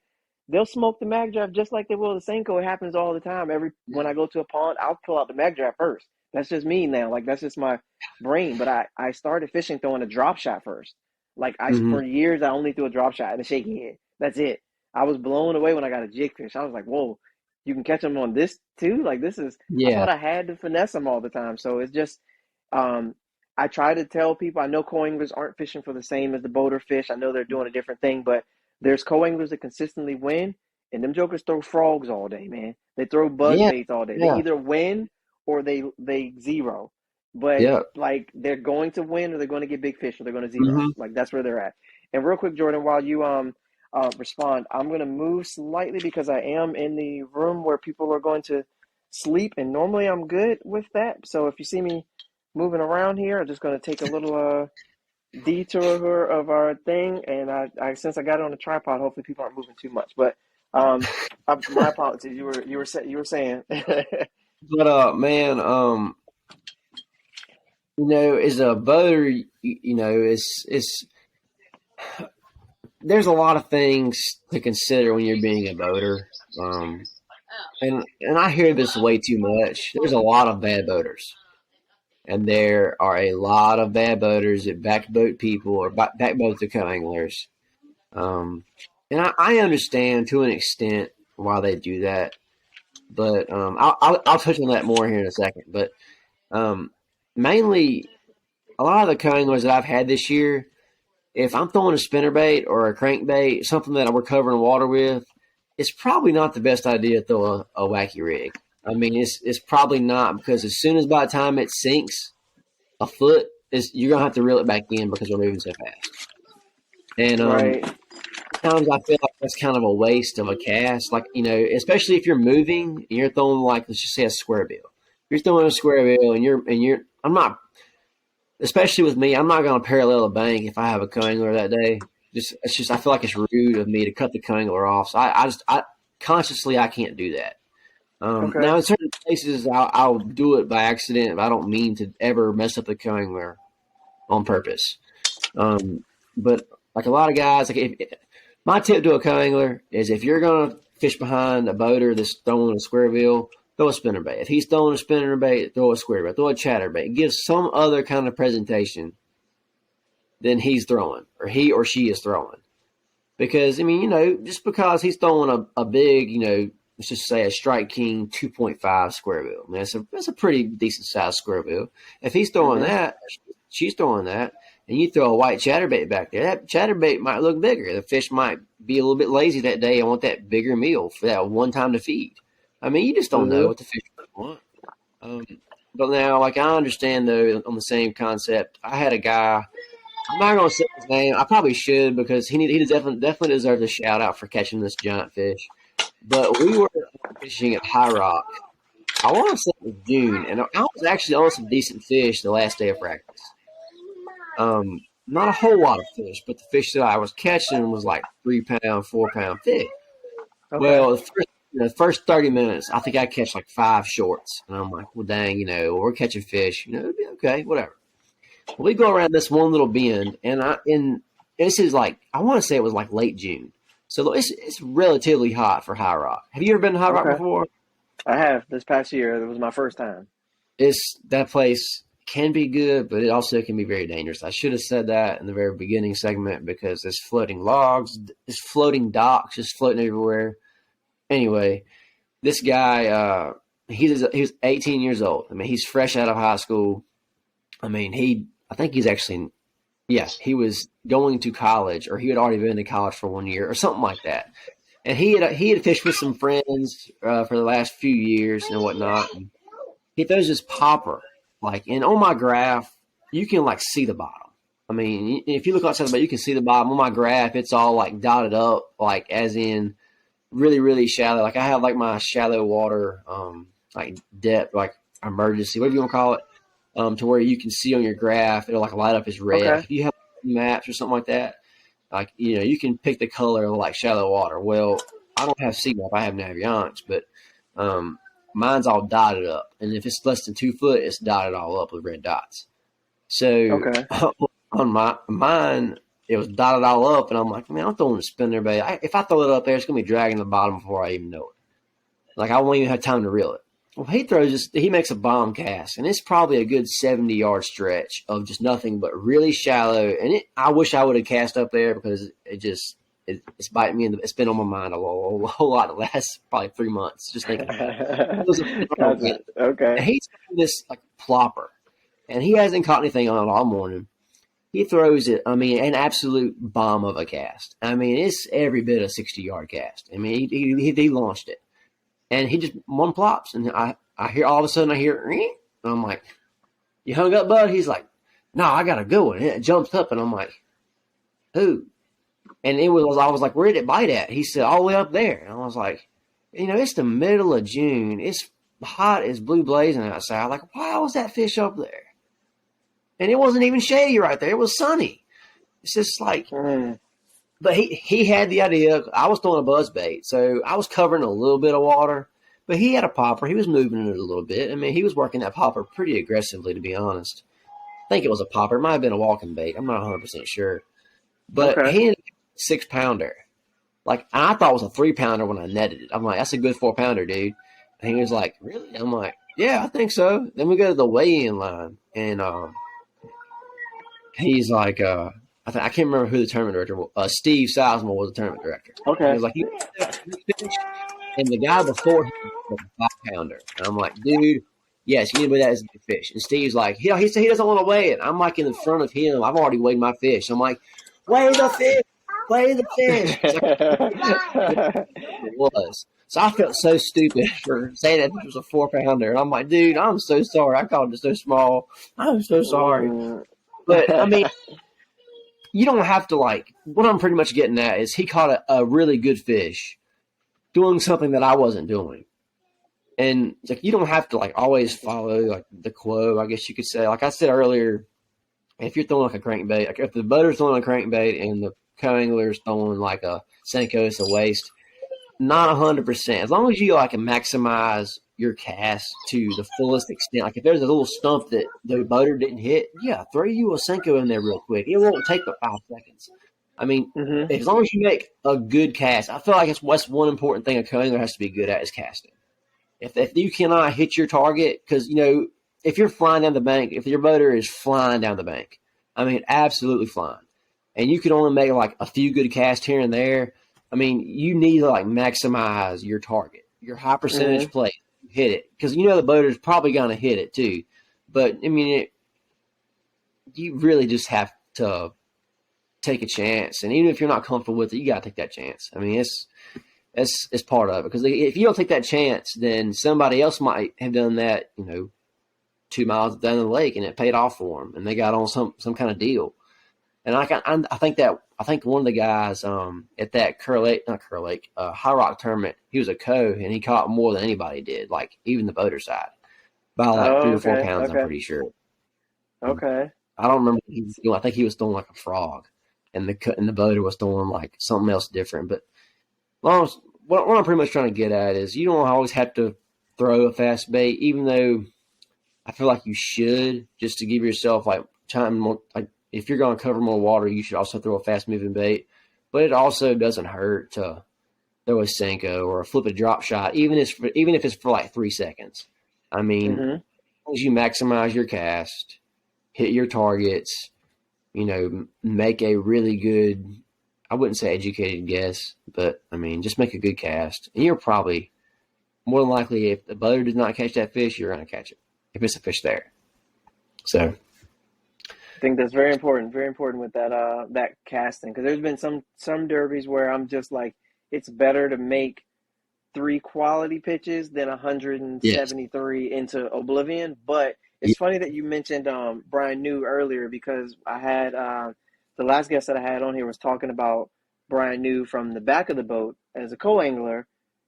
They'll smoke the mag draft just like they will the Senko. It happens all the time. When I go to a pond, I'll pull out the mag draft first. That's just me now. Like that's just my brain. But I started fishing throwing a drop shot first. Like Mm-hmm. for years I only threw a drop shot and a shaky head. That's it. I was blown away when I got a jig fish. I was like, whoa, you can catch them on this too? Like this is. I Yeah. thought I had to finesse them all the time. So it's just. Um, I try to tell people. I know co-anglers aren't fishing for the same as the boater fish. I know they're doing a different thing, but there's co-anglers that consistently win, and them jokers throw frogs all day, man. They throw buzz Yeah. baits all day. They Yeah. either win or they zero. But Yeah. like they're going to win or they're going to get big fish or they're going to zero. Mm-hmm. Like that's where they're at. And real quick, Jordan, while you respond, I'm going to move slightly because I am in the room where people are going to sleep, and normally I'm good with that. So if you see me moving around here, I'm just going to take a little detour of our thing, and since I got it on the tripod, hopefully people aren't moving too much. But my apologies. You were saying. But man, as a boater, it's there's a lot of things to consider when you're being a boater. And I hear this way too much. There's a lot of bad boaters, and there are a lot of bad boaters that backboat people or backboat the co-anglers. Um, and I understand to an extent why they do that, but I'll touch on that more here in a second. But mainly, a lot of the co-anglers that I've had this year, if I'm throwing a spinnerbait or a crankbait, something that we're covering water with, it's probably not the best idea to throw a wacky rig. I mean, it's probably not, because as soon as by the time it sinks a foot, you're gonna have to reel it back in because we're moving so fast. And Right. sometimes I feel like that's kind of a waste of a cast. Like, especially if you're moving and you're throwing, like, let's just say a square bill. You're throwing a square bill and I'm not, especially with me, I'm not going to parallel a bank if I have a co-angler that day. I feel like it's rude of me to cut the co-angler off. So I consciously, I can't do that. Okay. Now in certain cases, I'll do it by accident, but I don't mean to ever mess up the co-angler on purpose. But like a lot of guys, my tip to a co-angler is, if you're going to fish behind a boater that's throwing a square bill, throw a spinnerbait. If he's throwing a spinnerbait, throw a square bill, throw a chatterbait. Give some other kind of presentation than he's throwing or he or she is throwing. Because, I mean, just because he's throwing a big, let's just say a Strike King 2.5 square bill, man, that's a pretty decent sized square bill. If he's throwing Mm-hmm. that, she's throwing that, and you throw a white chatterbait back there, that chatterbait might look bigger. The fish might be a little bit lazy that day and want that bigger meal for that one time to feed. I mean, you just don't know Mm-hmm. what the fish want. But now, like, I understand, though, on the same concept, I had a guy. I'm not gonna say his name. I probably should, because he definitely deserves a shout out for catching this giant fish. But we were fishing at High Rock. I want to say it was June, and I was actually on some decent fish the last day of practice. Not a whole lot of fish, but the fish that I was catching was like 3 pound, 4 pound fish. Okay. Well, the first 30 minutes, I think I catch like 5 shorts, and I'm like, well, dang, we're catching fish, it'll be okay, whatever. Well, we go around this one little bend, and this is like, I want to say it was like late June. So it's relatively hot for High Rock. Have you ever been to High Rock Okay. before? I have this past year. It was my first time. That place can be good, but it also can be very dangerous. I should have said that in the very beginning segment because there's floating logs, there's floating docks just floating everywhere. Anyway, this guy, he was 18 years old. I mean, he's fresh out of high school. I mean, I think he's actually, yes, he was going to college, or he had already been to college for 1 year or something like that. And he had fished with some friends for the last few years and whatnot. And he throws this popper, and on my graph, you can see the bottom. I mean, if you look outside the boat, you can see the bottom. On my graph, it's all dotted up, as in really, really shallow. I have my shallow water, depth, emergency, whatever you want to call it, to where you can see on your graph, it'll light up as red. Okay. If you have maps or something like that, you can pick the color of shallow water. Well, I don't have CMAP, I have Navionics, but mine's all dotted up. And if it's less than 2 foot, it's dotted all up with red dots. So Okay. on mine, it was dotted all up, and I'm like, man, I'm throwing a spinner bait. If I throw it up there, it's going to be dragging the bottom before I even know it. I won't even have time to reel it. Well, he makes a bomb cast, and it's probably a good 70-yard stretch of just nothing but really shallow. And I wish I would have cast up there because it's biting me. It's been on my mind a whole lot the last probably 3 months just thinking about it. Gotcha. Okay. And he's this plopper, and he hasn't caught anything on it all morning. He throws it, an absolute bomb of a cast. It's every bit a 60-yard cast. He launched it. And he just one plops, and I hear all of a sudden and I'm like, "You hung up, bud?" He's like, "No, I got to go." And it jumps up, and I'm like, "Who?" And I was like, "Where did it bite at?" He said, "All the way up there." And I was like, it's the middle of June. It's hot as blue blazing outside. Why was that fish up there? And it wasn't even shady right there. It was sunny. It's just But he had the idea. I was throwing a buzz bait, so I was covering a little bit of water. But he had a popper. He was moving it a little bit. He was working that popper pretty aggressively, to be honest. I think it was a popper. It might have been a walking bait. I'm not 100% sure. But Okay. he had a 6-pounder. I thought it was a 3-pounder when I netted it. I'm like, that's a good 4-pounder, dude. And he was like, really? I'm like, yeah, I think so. Then we go to the weigh-in line, and he's like, I can't remember who the tournament director was. Steve Sizemore was the tournament director. Okay. He was like, you fish? And the guy before him was a 5-pounder. And I'm like, dude, yes, you know that is a big fish. And Steve's like, he said he doesn't want to weigh it. I'm in the front of him. I've already weighed my fish. I'm like, weigh the fish. Weigh the fish. It was. So I felt so stupid for saying that it was a 4-pounder. And I'm like, dude, I'm so sorry. I called it so small. I'm so sorry. But, you don't have to what I'm pretty much getting at is he caught a really good fish doing something that I wasn't doing. And you don't have to always follow the quote, I guess you could say. Like I said earlier, if you're throwing a crankbait, if the boater's throwing a crankbait and the coangler's throwing a Senko, it's a waste, not 100%. As long as you can maximize your cast to the fullest extent. If there's a little stump that the boater didn't hit, yeah, throw you a Senko in there real quick. It won't take but 5 seconds. As long as you make a good cast, I feel like that's one important thing a coangler has to be good at is casting. If you cannot hit your target, because if you're flying down the bank, if your boater is flying down the bank, absolutely flying, and you can only make a few good casts here and there, you need to maximize your target, your high percentage play. Hit it because the boater's probably going to hit it too, but you really just have to take a chance, and even if you're not comfortable with it, you got to take that chance. It's part of it because if you don't take that chance, then somebody else might have done that 2 miles down the lake and it paid off for them and they got on some kind of deal. And I think one of the guys at that High Rock tournament, he was a co, and he caught more than anybody did, even the boater side, by 3 or 4 pounds. I'm pretty sure. Okay. I don't remember. I think he was throwing a frog, and the boater was throwing something else different. But what I'm pretty much trying to get at is you don't always have to throw a fast bait, even though I feel like you should, just to give yourself time more. If you're going to cover more water, you should also throw a fast-moving bait. but it also doesn't hurt to throw a Senko or flip a drop shot, even if it's for like 3 seconds. I mean, Mm-hmm. as you maximize your cast, hit your targets, make a really good, I wouldn't say educated guess, but I mean, just make a good cast. And you're probably more than likely, if the boater does not catch that fish, you're going to catch it if it's a fish there. So, I think that's very important with that casting, because there's been some derbies where I'm just like, it's better to make three quality pitches than yes. 173 into oblivion. But Yeah. it's funny that you mentioned Brian New earlier, because I had the last guest that I had on here was talking about Brian New from the back of the boat as a co-angler.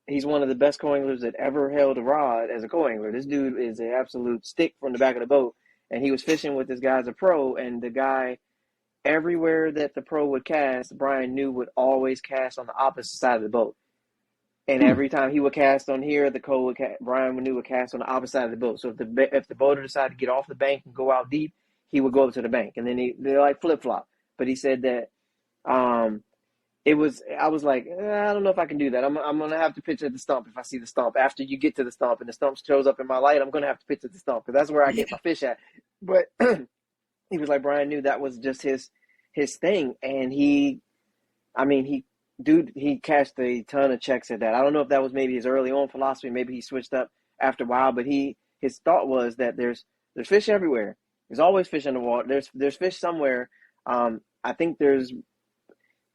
He's one of the best co-anglers that ever held a rod as a co-angler. This dude is an absolute stick from the back of the boat. And he was fishing with this guy as a pro, and the guy, everywhere that the pro would cast, Brian New would always cast on the opposite side of the boat. And Hmm. every time he would cast on here, Brian New would cast on the opposite side of the boat. So if the boater decided to get off the bank and go out deep, he would go up to the bank, and then they're like flip flop. But he said that um, I was like, I don't know if I can do that. I'm gonna have to pitch at the stump if I see the stump. After you get to the stump and the stump shows up in my light, I'm gonna have to pitch at the stump, because that's where I Yeah. get my fish at. But he was like, Brian New, that was just his thing, and I mean, he cashed a ton of checks at that. I don't know if that was maybe his early on philosophy. Maybe he switched up after a while, but his thought was that there's fish everywhere. There's always fish in the water. There's fish somewhere. I think there's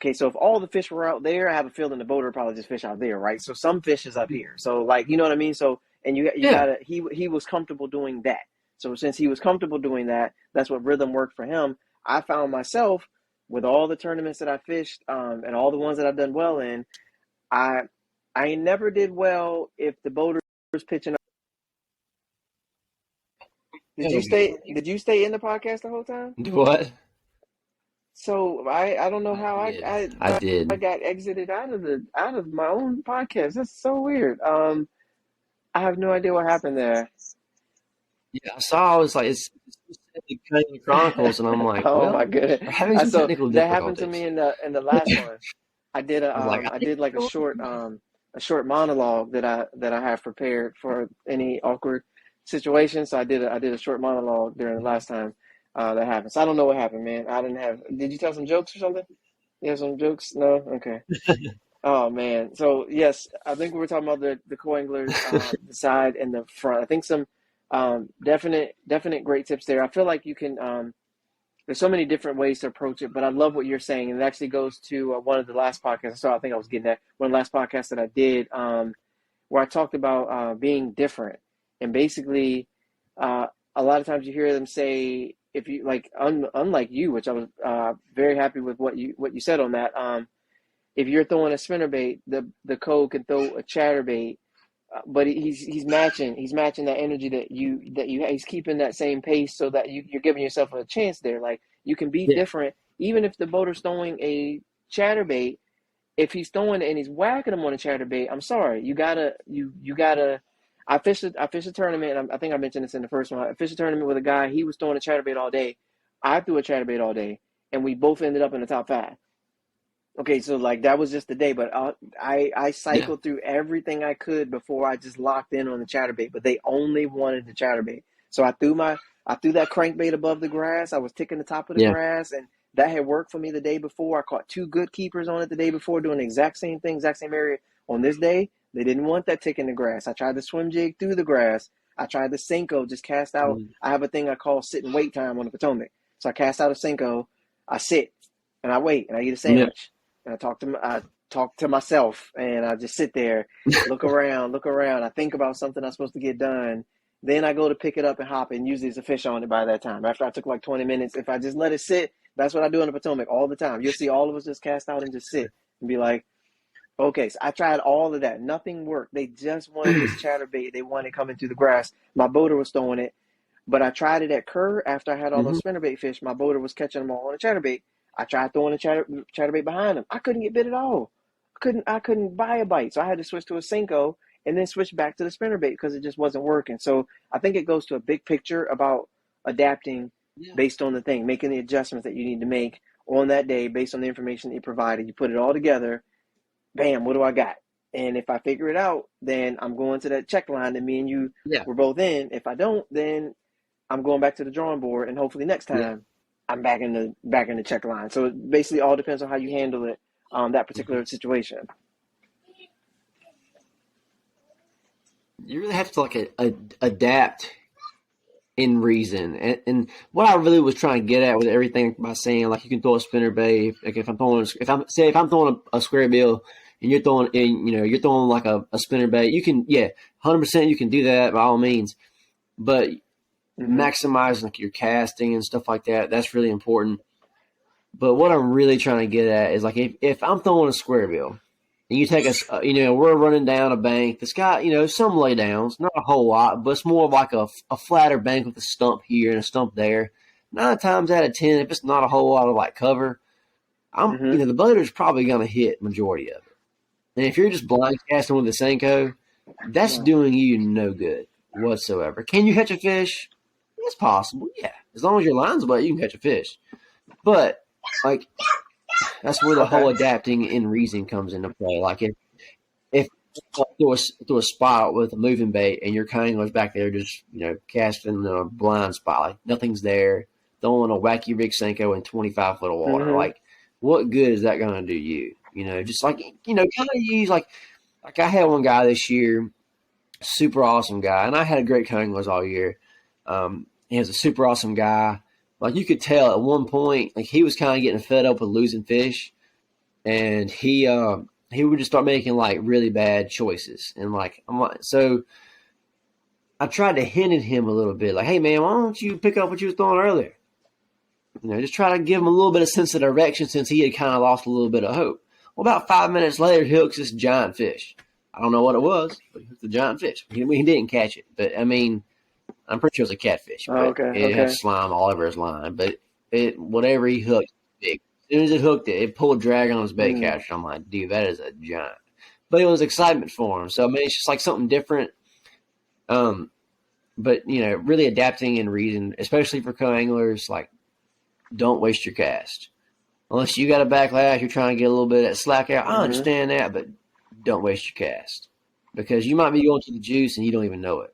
okay. So if all the fish were out there, I have a feeling the boater would probably just fish out there, right? So some fish is up here. So like, you know what I mean. So and you Yeah. gotta he was comfortable doing that. So since he was comfortable doing that, that's what rhythm worked for him. I found myself with all the tournaments that I fished, and all the ones that I've done well in, I I never did well if the boater was pitching up. Did you stay in the podcast the whole time? Do what? So I don't know I how did. I I did. got exited out of my own podcast. That's so weird. I have no idea what happened there. Yeah, I saw. I was like, it's the Coangler Chronicles, and I'm like, Oh my well, goodness. we're having some So technical that happened to me difficulties. in the last one. I was like, I I think did like a short monologue that I have prepared for any awkward situation. So I did a short monologue during the last time that happened. So I don't know what happened, man. I didn't have. Did you tell some jokes or something? You have some jokes? No. Okay. Oh man. So yes, I think we were talking about the co-anglers, the side and the front. I think some definite great tips there. I feel like you can. There's so many different ways to approach it, but I love what you're saying, and it actually goes to one of the last podcasts. So I think I was getting at one of the last podcasts that I did, where I talked about being different, and basically, uh, a lot of times you hear them say, if you like, unlike you, which I was very happy with what you said on that. If you're throwing a spinnerbait, the code can throw a chatterbait, but he's matching that energy he's keeping that same pace, so that you're giving yourself a chance there. Like, you can be yeah, different, even if the boater's throwing a chatterbait. If he's throwing it and he's whacking him on a chatterbait, I'm sorry, you gotta. I fished a tournament. And I think I mentioned this in the first one. I fished a tournament with a guy. He was throwing a chatterbait all day. I threw a chatterbait all day, and we both ended up in the top five. Okay, so like that was just the day, but I yeah, cycled through everything I could before I just locked in on the chatterbait. But they only wanted the chatterbait, so I threw that crankbait above the grass. I was ticking the top of the yeah, grass, and that had worked for me the day before. I caught two good keepers on it the day before, doing the exact same thing, exact same area. On this day, they didn't want that tick in the grass. I tried the swim jig through the grass. I tried the Senko, just cast out. mm, I have a thing I call sit and wait time on the Potomac. So I cast out a Senko, I sit, and I wait, and I eat a yeah, sandwich. And I talk to myself, and I just sit there, look around. I think about something I'm supposed to get done. Then I go to pick it up and hop, and usually there's a fish on it by that time. After I took like 20 minutes, if I just let it sit, that's what I do in the Potomac all the time. You'll see all of us just cast out and just sit and be like, okay, so I tried all of that. Nothing worked. They just wanted this chatterbait. They wanted coming through the grass. My boater was throwing it, but I tried it at Kerr after I had all hmm those spinnerbait fish. My boater was catching them all on a chatterbait. I tried throwing a chatterbait behind him. I couldn't get bit at all. I couldn't buy a bite. So I had to switch to a Senko and then switch back to the spinnerbait because it just wasn't working. So I think it goes to a big picture about adapting yeah, based on the thing, making the adjustments that you need to make on that day based on the information that you provided. You put it all together. Bam, what do I got? And if I figure it out, then I'm going to that check line that me and you Yeah. were both in. If I don't, then I'm going back to the drawing board, and hopefully next Yeah. time I'm back in the check line. So it basically all depends on how you handle it, that particular situation. You really have to like adapt in reason. And what I really was trying to get at with everything by saying like you can throw a spinner bait. Like if I'm throwing a square bill and you're throwing you're throwing like a spinner bait, you can 100% you can do that by all means. But maximizing like your casting and stuff like that, that's really important. But what I'm really trying to get at is like if I'm throwing a square bill and you take us, we're running down a bank that's got, some laydowns, not a whole lot, but it's more of like a flatter bank with a stump here and a stump there. 9 times out of 10, if it's not a whole lot of like cover, the boater's probably going to hit majority of it. And if you're just blind casting with the Senko, that's doing you no good whatsoever. Can you catch a fish? It's possible, yeah. As long as your line's wet, you can catch a fish. But like that's where the whole adapting and reasoning comes into play. Like if through a spot with a moving bait and your coangler's back there just casting a blind spot, like nothing's there, throwing a wacky rig Senko in 25 foot of water, like what good is that going to do you? Just like kind of use like I had one guy this year, super awesome guy, and I had a great coanglers all year. He was a super awesome guy. Like you could tell at one point, like he was kind of getting fed up with losing fish, and he would just start making like really bad choices. And so I tried to hint at him a little bit, like, hey man, why don't you pick up what you was throwing earlier? Just try to give him a little bit of sense of direction since he had kind of lost a little bit of hope. Well, about 5 minutes later, he hooks this giant fish. I don't know what it was, but he hooked a giant fish. He didn't catch it, but I mean, I'm pretty sure it was a catfish. But it had slime all over his line. But whatever he hooked, big. As soon as it hooked it pulled drag on his bait catcher. I'm like, dude, that is a giant. But it was excitement for him. So I mean, it's just like something different. But really adapting and reason, especially for co-anglers, like don't waste your cast. Unless you got a backlash, you're trying to get a little bit of that slack out. I understand that, but don't waste your cast. Because you might be going to the juice and you don't even know it.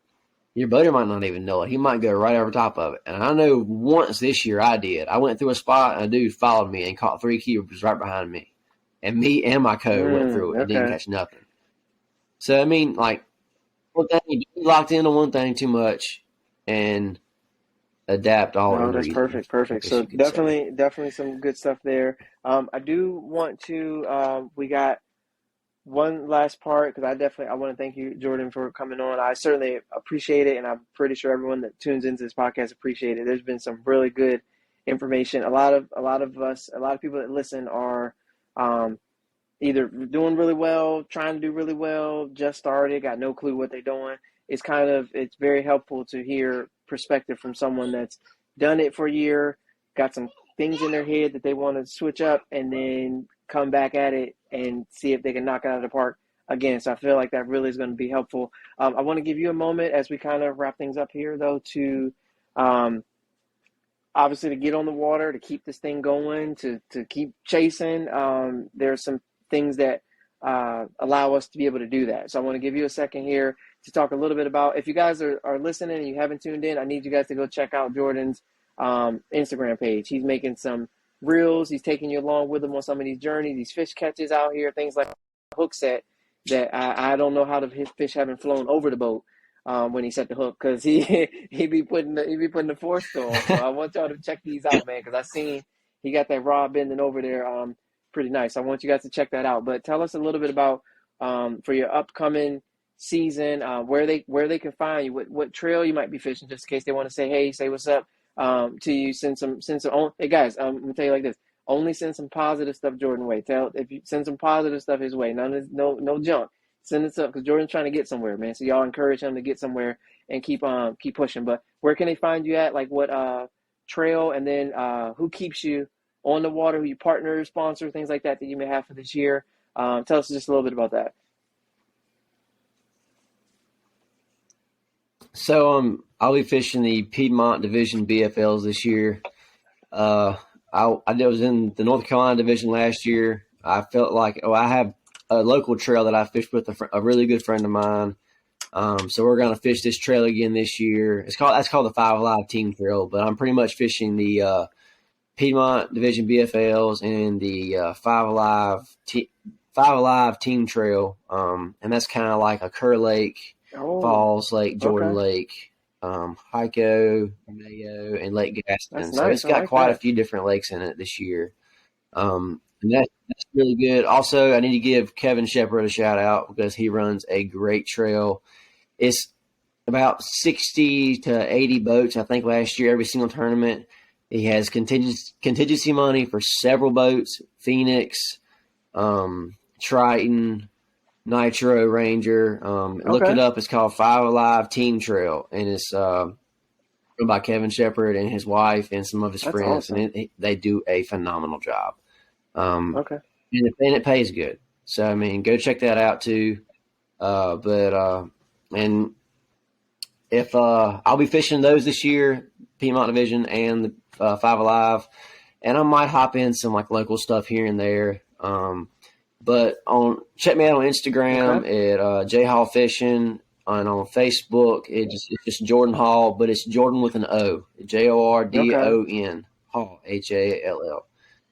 Your boater might not even know it. He might go right over top of it. And I know once this year I did. I went through a spot and a dude followed me and caught 3 cubes right behind me. And me and my co went through it and didn't catch nothing. So, I mean, like, one thing, you be locked into one thing too much and adapt all the that's reason. Perfect. So definitely some good stuff there. I do want to, we got one last part because I want to thank you, Jordon, for coming on. I certainly appreciate it, and I'm pretty sure everyone that tunes into this podcast appreciate it. There's been some really good information. A lot of people that listen are either doing really well, trying to do really well, just started, got no clue what they're doing. It's very helpful to hear perspective from someone that's done it for a year, got some things in their head that they want to switch up, and then come back at it and see if they can knock it out of the park again. So I feel like that really is going to be helpful. I want to give you a moment as we kind of wrap things up here, though, to obviously to get on the water, to keep this thing going, to keep chasing. There are some things that allow us to be able to do that. So I want to give you a second here to talk a little bit about, if you guys are listening and you haven't tuned in, I need you guys to go check out Jordon's Instagram page. He's making some reels. He's taking you along with him on some of these journeys, these fish catches out here, things like hook set that I don't know how the fish haven't flown over the boat when he set the hook, because he be putting the force on. So I want y'all to check these out, man, because I seen he got that rod bending over there pretty nice. I want you guys to check that out. But tell us a little bit about for your upcoming season, where they can find you, what trail you might be fishing, just in case they want to say hey, say what's up to you. Send some hey guys, I'm gonna tell you like this: only send some positive stuff Jordon way. If you send some positive stuff his way, no junk. Send this up because Jordon's trying to get somewhere, man. So y'all encourage him to get somewhere and keep pushing. But where can they find you at? Like what trail, and then who keeps you on the water, who you partner, sponsor, things like that you may have for this year. Tell us just a little bit about that. So I'll be fishing the Piedmont Division BFLs this year. was in the North Carolina division last year. I felt like, I have a local trail that I fished with a really good friend of mine. So we're going to fish this trail again this year. That's called the Five Alive Team Trail, but I'm pretty much fishing the Piedmont Division BFLs and the Five Alive Team Trail. And that's kind of like a Kerr Lake, Falls Lake, Jordon Lake, Hyco, Mayo, and Lake Gaston. That's so nice. it's got quite a few different lakes in it this year. And that's really good. Also, I need to give Kevin Shepard a shout out because he runs a great trail. It's about 60 to 80 boats, I think, last year, every single tournament. He has contingency money for several boats, Phoenix, Triton, Nitro, Ranger. Look it up. It's called Five Alive Team Trail, and it's run by Kevin Shepard and his wife and some of his friends, awesome. and they do a phenomenal job. And it pays good. So, I mean, go check that out too. And if I'll be fishing those this year, Piedmont Division and the Five Alive, and I might hop in some like local stuff here and there. But check me out on Instagram at J Hall Fishing, and on Facebook it's just Jordon Hall, but it's Jordan with an O, Jordon Hall,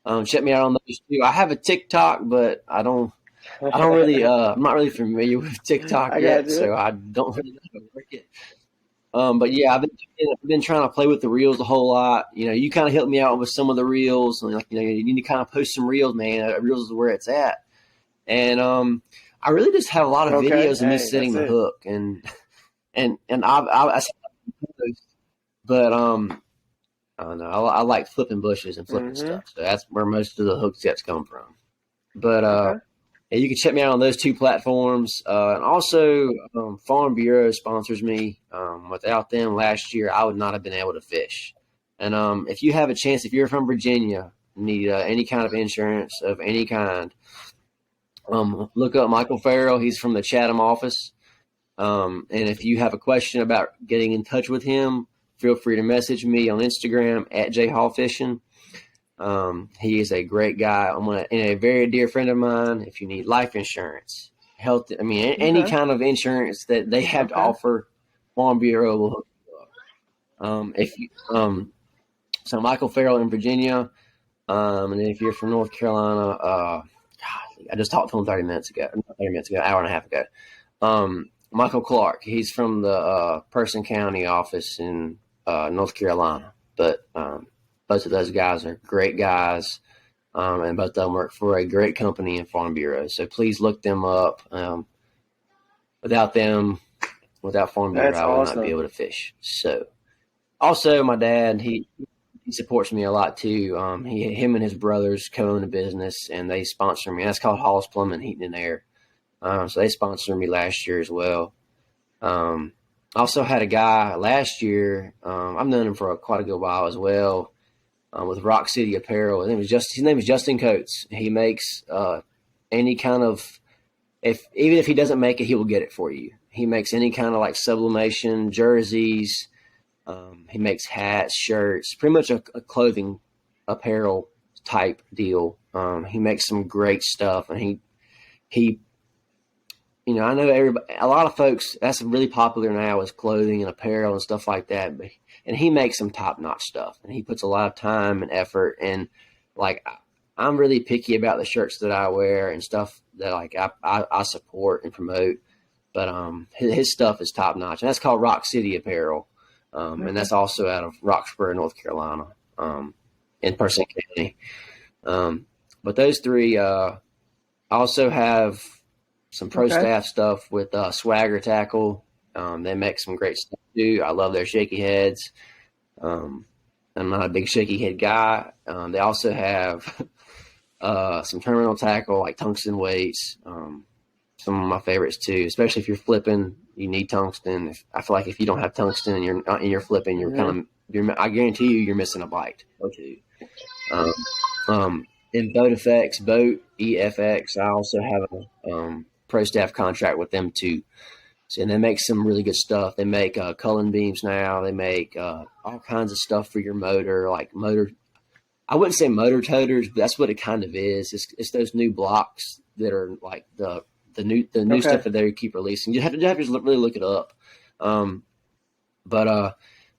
Hall. Check me out on those too. I have a TikTok, but I don't really I'm not really familiar with TikTok yet, so I don't really know how to work it. But yeah, I've been trying to play with the reels a whole lot. You kind of helped me out with some of the reels. Like, you need to kind of post some reels, man. Reels is where it's at. And I really just have a lot of videos of me setting the hook, and I but I don't know. I like flipping bushes and flipping stuff, so that's where most of the hook sets come from. But you can check me out on those two platforms. And also, Farm Bureau sponsors me. Without them last year, I would not have been able to fish. And if you have a chance, if you're from Virginia, need any kind of insurance of any kind, look up Michael Farrell. He's from the Chatham office. And if you have a question about getting in touch with him, feel free to message me on Instagram at jhallfishing. He is a great guy. And a very dear friend of mine. If you need life insurance, health, any kind of insurance that they have to offer, Farm Bureau will hook you up. So Michael Farrell in Virginia, and if you're from North Carolina, I just talked to him 30 minutes ago, hour and a half ago. Michael Clark, he's from the Person County office in North Carolina, but both of those guys are great guys, and both of them work for a great company in Farm Bureau. So please look them up. Without Farm Bureau, I would not be able to fish. So, also my dad, he supports me a lot too. Him and his brothers co-own a business, and they sponsor me. That's called Hall's Plumbing, Heating and Air. So they sponsored me last year as well. I also had a guy last year. I've known him for quite a good while as well. With Rock City Apparel. His name is Justin Coates. He makes any kind of, even if he doesn't make it, he will get it for you. He makes any kind of like sublimation, jerseys. He makes hats, shirts, pretty much a clothing apparel type deal. He makes some great stuff, and he I know a lot of folks, that's really popular now, is clothing and apparel and stuff like that. And he makes some top-notch stuff, and he puts a lot of time and effort. And like, I'm really picky about the shirts that I wear and stuff that like I support and promote. But his stuff is top-notch, and that's called Rock City Apparel. And that's also out of Roxborough, North Carolina, in Person County. But those three, I also have some pro staff stuff with Swagger Tackle. They make some great stuff too. I love their shaky heads. I'm not a big shaky head guy. They also have some terminal tackle like tungsten weights. Some of my favorites too, especially if you're flipping, you need tungsten. I feel like if you don't have tungsten and you're flipping, I guarantee you're missing a bite or two. In Boat Effects, Boat EFX, I also have a pro staff contract with them too. So, and they make some really good stuff. They make culling beams now. They make all kinds of stuff for your motor, like motor. I wouldn't say motor toters, but that's what it kind of is. It's those new blocks that are like the new stuff that they keep releasing. You have to just really look it up. But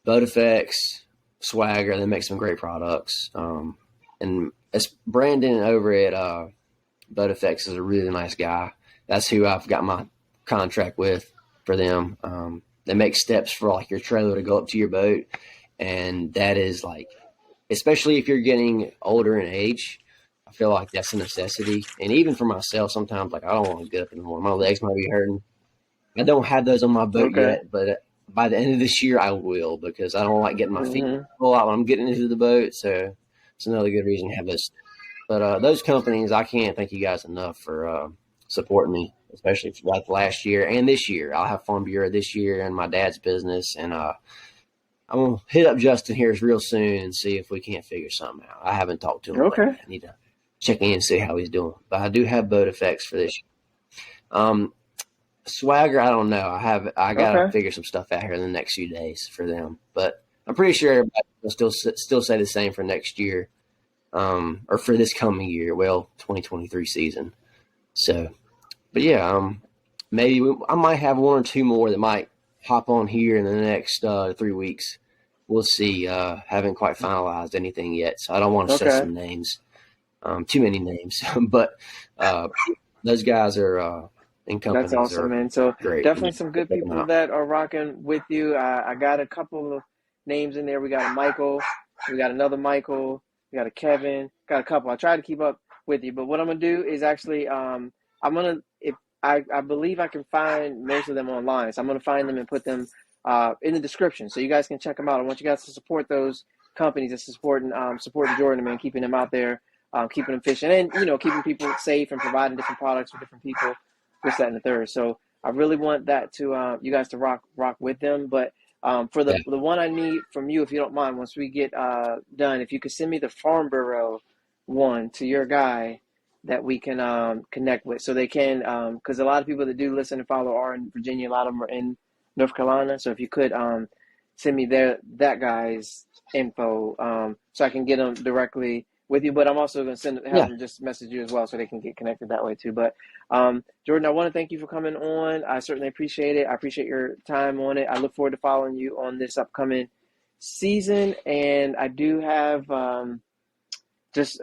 BoatFX, Swagger, they make some great products. And it's Brandon over at BoatFX is a really nice guy. That's who I've got my contract with for them. They make steps for like your trailer to go up to your boat, and that is like, especially if you're getting older in age, I feel like that's a necessity. And even for myself, sometimes like I don't want to get up in the morning. My legs might be hurting. I don't have those on my boat yet, but by the end of this year, I will, because I don't like getting my feet pulled out when I'm getting into the boat. So it's another good reason to have this. But those companies, I can't thank you guys enough for supporting me, especially throughout the last year and this year. I'll have Farm Bureau this year and my dad's business. And I'm going to hit up Justin here real soon and see if we can't figure something out. I haven't talked to him. Okay. I need to check in and see how he's doing. But I do have BoatFX for this year. Swagger, I don't know. I gotta figure some stuff out here in the next few days for them. But I'm pretty sure everybody will still say the same for next year, or for this coming year. Well, 2023 season. So, but yeah, maybe I might have one or two more that might hop on here in the next 3 weeks. We'll see. Haven't quite finalized anything yet, so I don't want to say some names, too many names. But those guys are. That's awesome, man. So great. Definitely some good people that are rocking with you. I got a couple of names in there. We got a Michael. We got another Michael. We got a Kevin. Got a couple. I tried to keep up with you, but what I'm gonna do is actually I believe I can find most of them online. So I'm gonna find them and put them in the description, so you guys can check them out. I want you guys to support those companies that's supporting Jordon, man, keeping them out there, keeping them fishing, and keeping people safe and providing different products for different people. This, that, and the third. So I really want that to you guys to rock with them. But for the one I need from you, if you don't mind, once we get done, if you could send me the Farm Burreau one to your guy that we can connect with, so they can, because a lot of people that do listen and follow are in Virginia. A lot of them are in North Carolina. So if you could send me that guy's info, so I can get them directly with you. But I'm also going to have them just message you as well, so they can get connected that way too. But Jordon, I want to thank you for coming on. I certainly appreciate it. I appreciate your time on it. I look forward to following you on this upcoming season. And I do have just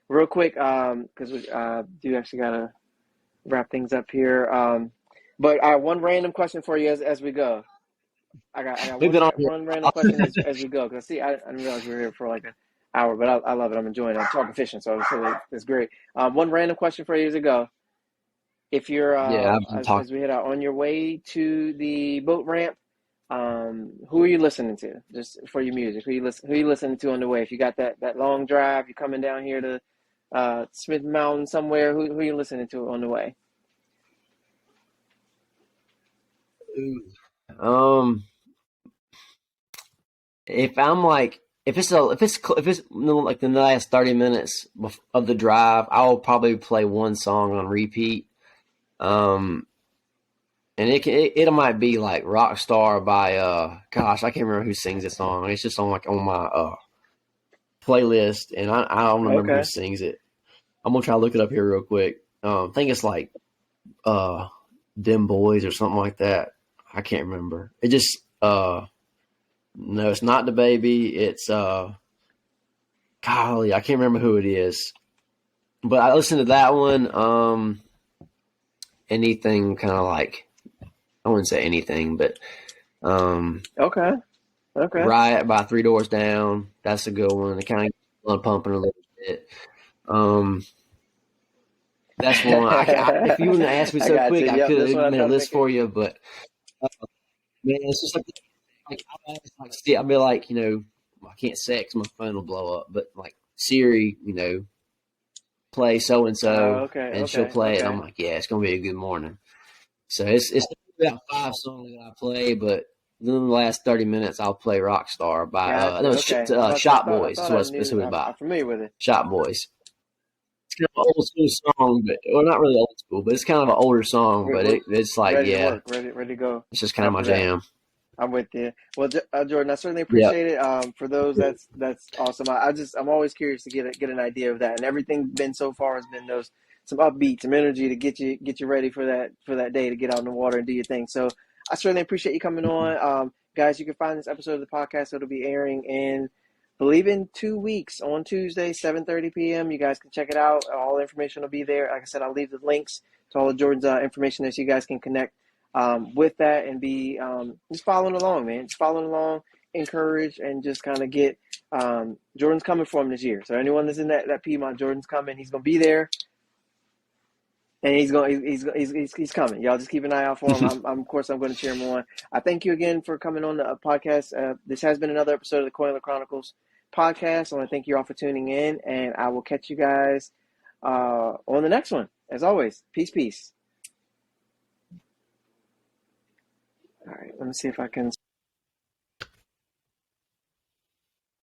real quick, because we do actually got to wrap things up here. But one random question for you as we go. I got one random question as we go, because I didn't realize we were here for like an hour, but I love it. I'm enjoying it. I'm talking fishing, so it's great. One random question for you as we go. If you're as we head out on your way to the boat ramp, who are you listening to? Just for your music, who are you listening to on the way? If you got that long drive, you're coming down here to Smith Mountain somewhere, who are you listening to on the way? If it's like the last 30 minutes of the drive, I will probably play one song on repeat. And it might be like Rockstar by I can't remember who sings this song. It's just on my playlist, and I don't remember who sings it. I'm gonna try to look it up here real quick. I think it's like Dem Boys or something like that. I can't remember. It just no, it's not the baby. It's golly, I can't remember who it is. But I listened to that one. Anything kind of like, I wouldn't say anything, but okay. Riot by Three Doors Down. That's a good one. It kind of pumping a little bit. That's one. If you wouldn't ask me so quick, I could have made a list for you. But man, it's just I'll be like, I can't say it 'cause my phone will blow up. But like Siri, play so and so, and she'll play it. And I'm like, yeah, it's gonna be a good morning. So it's about 5 songs that I play, but in the last 30 minutes, I'll play Rockstar by Shop Boys. That's what it's about. I'm familiar with it. Shop Boys. It's kind of an old school song, but not really old school, but it's kind of an older song. But it's like, ready to go. it's just kind of my jam. I'm with you. Well, Jordan, I certainly Yep. appreciate it. For those, that's awesome. I'm always curious to get an idea of that, and everything been so far has been those some upbeat, some energy to get you ready for that day to get out in the water and do your thing. So I certainly appreciate you coming on, guys. You can find this episode of the podcast. It'll be airing in, believe in 2 weeks on Tuesday, 7:30 p.m. You guys can check it out. All the information will be there. Like I said, I'll leave the links to all of Jordan's information so you guys can connect with that and be just following along, man. Just following along, encourage, and just kind of get Jordan's coming for him this year. So anyone that's in that Piedmont, Jordan's coming. He's gonna be there, and he's coming. Y'all just keep an eye out for him. Of course I'm going to cheer him on. I thank you again for coming on the podcast. This has been another episode of the Coangler Chronicles podcast. I want to thank you all for tuning in, and I will catch you guys on the next one. As always, peace. All right, let me see if I can